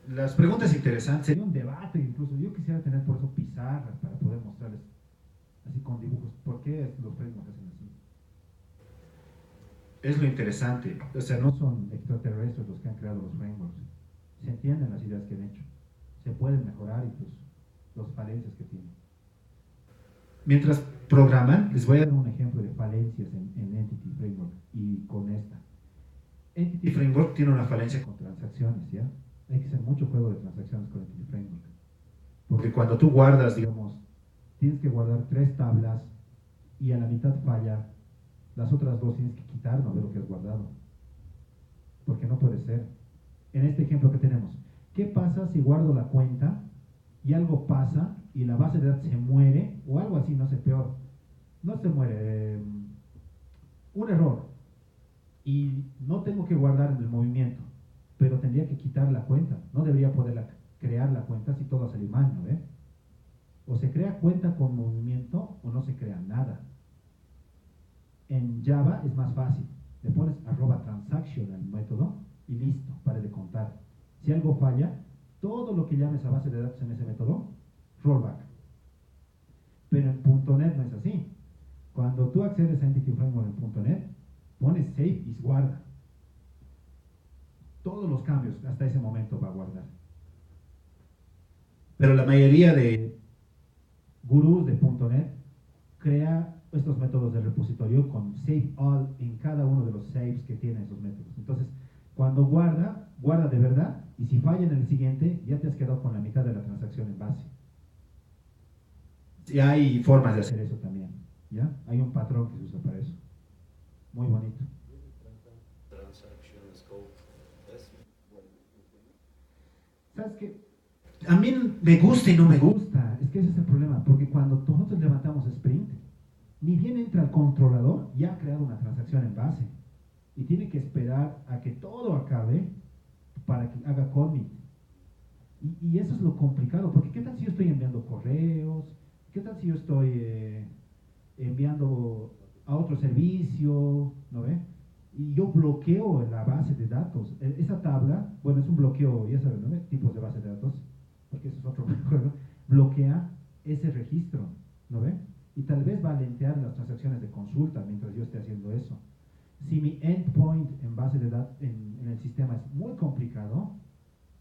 Las preguntas interesantes. Sería un debate incluso. Yo quisiera tener por eso pizarras para poder mostrarles así con dibujos. ¿Por qué los frameworks hacen así? Es lo interesante. O sea, no son extraterrestres los que han creado los frameworks. Se entienden las ideas que han hecho. Se pueden mejorar y pues las falencias que tienen. Mientras programan, les voy a dar un ejemplo de falencias en Entity Framework y con esta. Entity Framework tiene una falencia con transacciones, ¿ya? Hay que hacer mucho juego de transacciones con Entity Framework. Porque cuando tú guardas, digamos, tienes que guardar 3 tablas y a la mitad falla, las otras 2 tienes que quitar, no ver lo que has guardado. Porque no puede ser. En este ejemplo que tenemos, ¿qué pasa si guardo la cuenta y algo pasa y la base de datos se muere o algo así, no sé, peor? No se muere, un error. Y no tengo que guardar el movimiento, pero tendría que quitar la cuenta. No debería poder crear la cuenta si todo sale mal, ¿no ve? O se crea cuenta con movimiento o no se crea nada. En Java es más fácil. Le pones @transaction al método y listo, para de contar. Si algo falla, todo lo que llames a base de datos en ese método, rollback. Pero en .NET no es así. Cuando tú accedes a Entity Framework en .NET, pones save y guarda. Todos los cambios hasta ese momento va a guardar. Pero la mayoría de gurús de .NET crea estos métodos de repositorio con save all en cada uno de los saves que tienen esos métodos. Entonces, cuando guarda de verdad, y si falla en el siguiente, ya te has quedado con la mitad de la transacción en base. Y hay formas de hacer eso también, ¿ya? Hay un patrón que se usa para eso. Muy bonito. Transaction scope. ¿Sabes qué? A mí me gusta y no me gusta. Es que ese es el problema, porque cuando nosotros levantamos sprint, ni bien entra el controlador, ya ha creado una transacción en base. Y tiene que esperar a que todo acabe para que haga commit. Y eso es lo complicado, porque ¿qué tal si yo estoy enviando correos? ¿Qué tal si yo estoy enviando a otro servicio? ¿No ve? Y yo bloqueo en la base de datos. Esa tabla, bueno, es un bloqueo, ya saben, ¿no ve? Tipos de base de datos, porque eso es otro juego, bloquea ese registro, ¿no ve? Y tal vez va a lentear las transacciones de consulta mientras yo esté haciendo eso. Si mi endpoint en base de datos, en el sistema es muy complicado,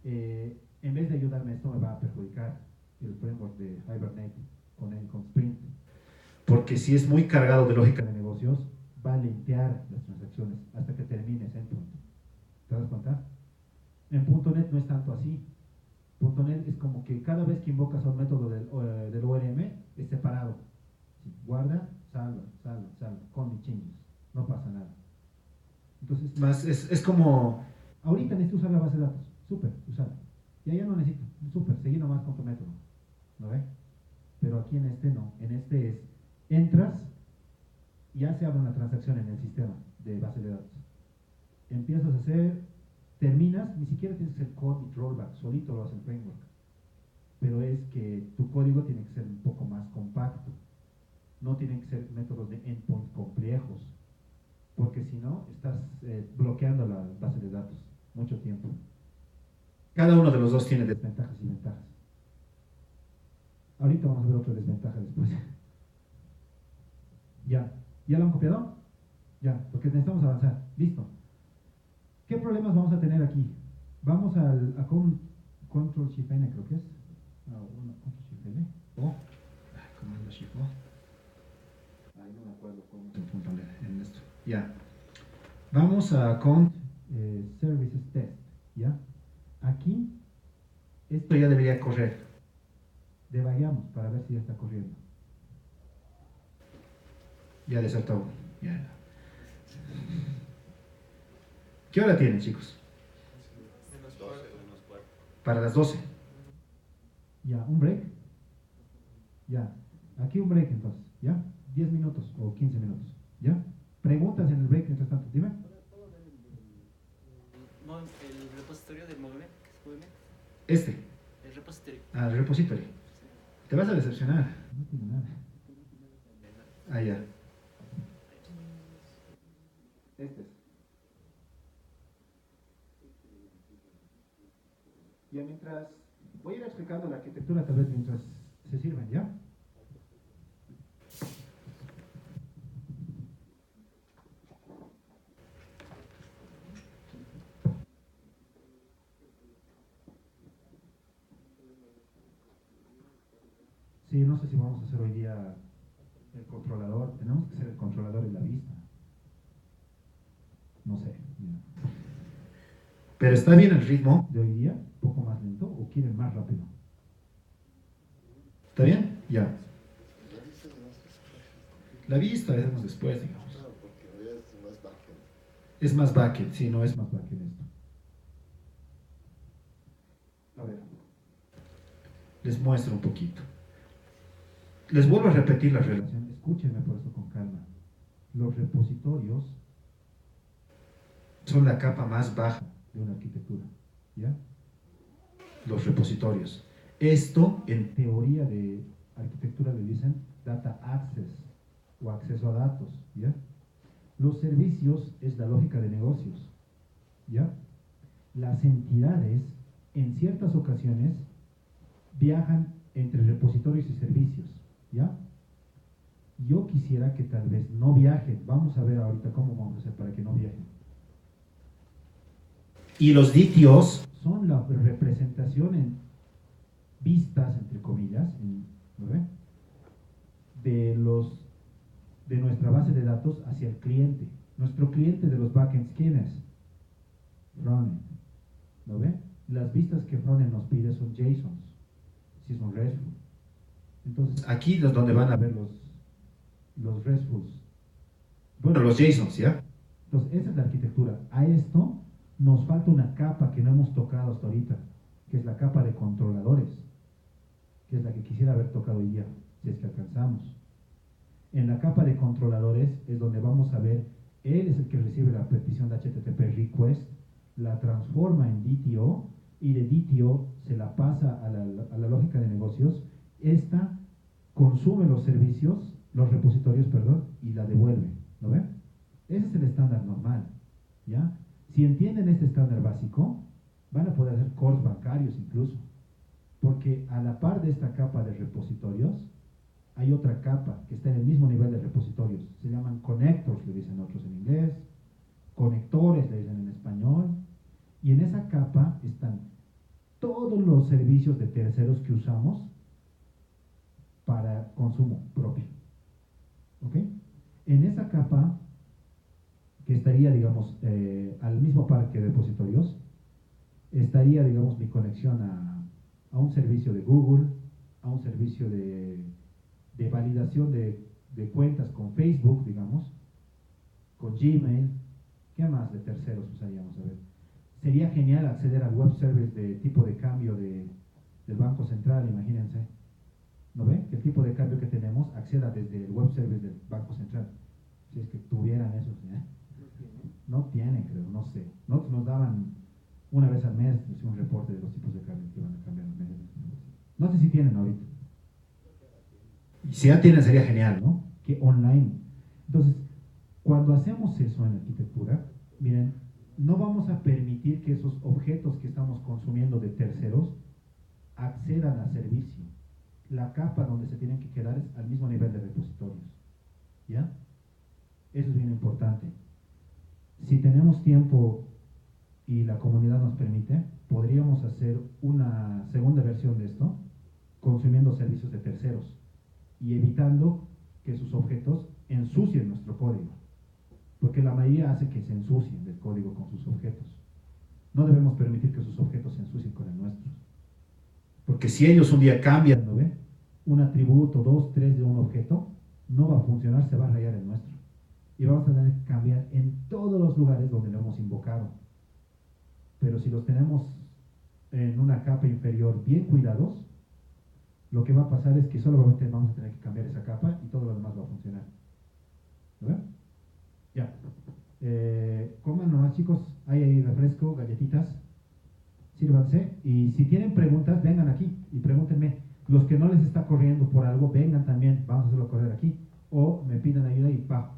en vez de ayudarme esto me va a perjudicar el framework de Hibernate con Sprint. Porque si es muy cargado de lógica de negocios, va a lentear las transacciones hasta que termine ese endpoint. ¿Te das cuenta? En .NET no es tanto así. .NET es como que cada vez que invocas a un método del ORM es separado. Sí, guarda, salva, con mis changes. No pasa nada. Entonces, más es como, ahorita necesito usar la base de datos. Súper, usar. Y allá no necesito. Súper, seguí nomás con tu método. ¿No ve? Pero aquí en este no. En este es, entras, ya se abre una transacción en el sistema de base de datos. Empiezas a hacer, terminas, ni siquiera tienes que hacer commit rollback, solito lo hace el framework. Pero es que tu código tiene que ser un poco más compacto. No tienen que ser métodos de endpoint complejos, porque si no, estás bloqueando la base de datos mucho tiempo. Cada uno de los dos tiene desventajas y ventajas. Ahorita vamos a ver otra desventaja después. ¿Ya lo han copiado? Ya, porque necesitamos avanzar. Listo. ¿Qué problemas vamos a tener aquí? Vamos a Control Shift N, creo que es. Control Shift N. ¿Cómo es la Shift O? Ahí no me acuerdo cómo es el punto en esto. Ya. Vamos a Services Test. ¿Ya? Aquí, esto ya debería correr. Debagueamos para ver si ya está corriendo. Ya desaltó. Ya. ¿Qué hora tienen, chicos? Para las 12. Ya, un break. Ya, aquí un break entonces. ¿Ya? 10 minutos o 15 minutos. ¿Ya? Preguntas en el break mientras tanto. Dime. El repositorio de Movement, ¿qué es Movement? Este. El repositorio. Ah, el repository. Te vas a decepcionar. No tiene nada. Ah, ya. Este es. Ya mientras voy a ir explicando la arquitectura tal vez mientras se sirven, ¿ya? Sí, no sé si vamos a hacer hoy día el controlador. Tenemos que ser el controlador en la vista. No sé. Ya. Pero está bien el ritmo de hoy día, un poco más lento, o quieren más rápido. ¿Está bien? Ya. La vista la hacemos después, digamos. Claro, porque en realidad es más backend. Es más backend, sí, no es más backend esto. A ver. Les muestro un poquito. Les vuelvo a repetir la relación. Escúchenme por eso con calma. Los repositorios son la capa más baja de una arquitectura, ¿ya? Los repositorios. Esto, en teoría de arquitectura, le dicen data access o acceso a datos, ¿ya? Los servicios es la lógica de negocios, ¿ya? Las entidades, en ciertas ocasiones, viajan entre repositorios y servicios, ¿ya? Yo quisiera que tal vez no viajen. Vamos a ver ahorita cómo vamos a hacer para que no viajen. Y los DTOs son la representación en vistas, entre comillas, ¿no ve? De nuestra base de datos hacia el cliente. Nuestro cliente de los backends, ¿quién es? Frontend, ¿no ve? Las vistas que Frontend nos pide son JSONs, si son RESTful. Entonces, aquí es donde van a ver los RESTfuls. Bueno, los JSONs, ¿ya? Entonces, esa es la arquitectura. A esto nos falta una capa que no hemos tocado hasta ahorita, que es la capa de controladores, que es la que quisiera haber tocado hoy día, si es que alcanzamos. En la capa de controladores es donde vamos a ver, él es el que recibe la petición de HTTP request la transforma en DTO y de DTO se la pasa a la lógica de negocios. Esta consume los servicios, los repositorios, perdón, y la devuelve, ¿no ven? Ese es el estándar normal, ¿ya? Si entienden este estándar básico, van a poder hacer cores bancarios incluso, porque a la par de esta capa de repositorios, hay otra capa que está en el mismo nivel de repositorios. Se llaman connectors, le dicen otros en inglés, conectores, le dicen en español, y en esa capa están todos los servicios de terceros que usamos para consumo propio. ¿Ok? En esa capa, que estaría, digamos, al mismo parque de repositorios, estaría, digamos, mi conexión a un servicio de Google, a un servicio de validación de cuentas con Facebook, digamos, con Gmail. ¿Qué más de terceros usaríamos? A ver. Sería genial acceder al web service de tipo de cambio del Banco Central, imagínense. ¿No ven? Que el tipo de cambio que tenemos acceda desde el web service del Banco Central. Si es que tuvieran eso, ¿eh? No tienen, creo, no sé. Nos daban una vez al mes un reporte de los tipos de cambio que van a cambiar al mes. No sé si tienen ahorita. Si ya tienen sería genial, ¿no? Que online. Entonces, cuando hacemos eso en arquitectura, miren, no vamos a permitir que esos objetos que estamos consumiendo de terceros accedan a servicio. La capa donde se tienen que quedar es al mismo nivel de repositorios. ¿Ya? Eso es bien importante. Si tenemos tiempo y la comunidad nos permite, podríamos hacer una segunda versión de esto, consumiendo servicios de terceros y evitando que sus objetos ensucien nuestro código, porque la mayoría hace que se ensucien del código con sus objetos. No debemos permitir que sus objetos se ensucien con el nuestro, porque si ellos un día cambian, ¿no ve? Un atributo, 2, 3 de un objeto, no va a funcionar, se va a rayar el nuestro. Y vamos a tener que cambiar en todos los lugares donde lo hemos invocado. Pero si los tenemos en una capa inferior bien cuidados, lo que va a pasar es que solamente vamos a tener que cambiar esa capa y todo lo demás va a funcionar. ¿Lo ven? Ya. Coman nomás, chicos. Hay ahí refresco, galletitas. Sírvanse. Y si tienen preguntas, vengan aquí y pregúntenme. Los que no les está corriendo por algo, vengan también. Vamos a hacerlo correr aquí. O me pidan ayuda y pa.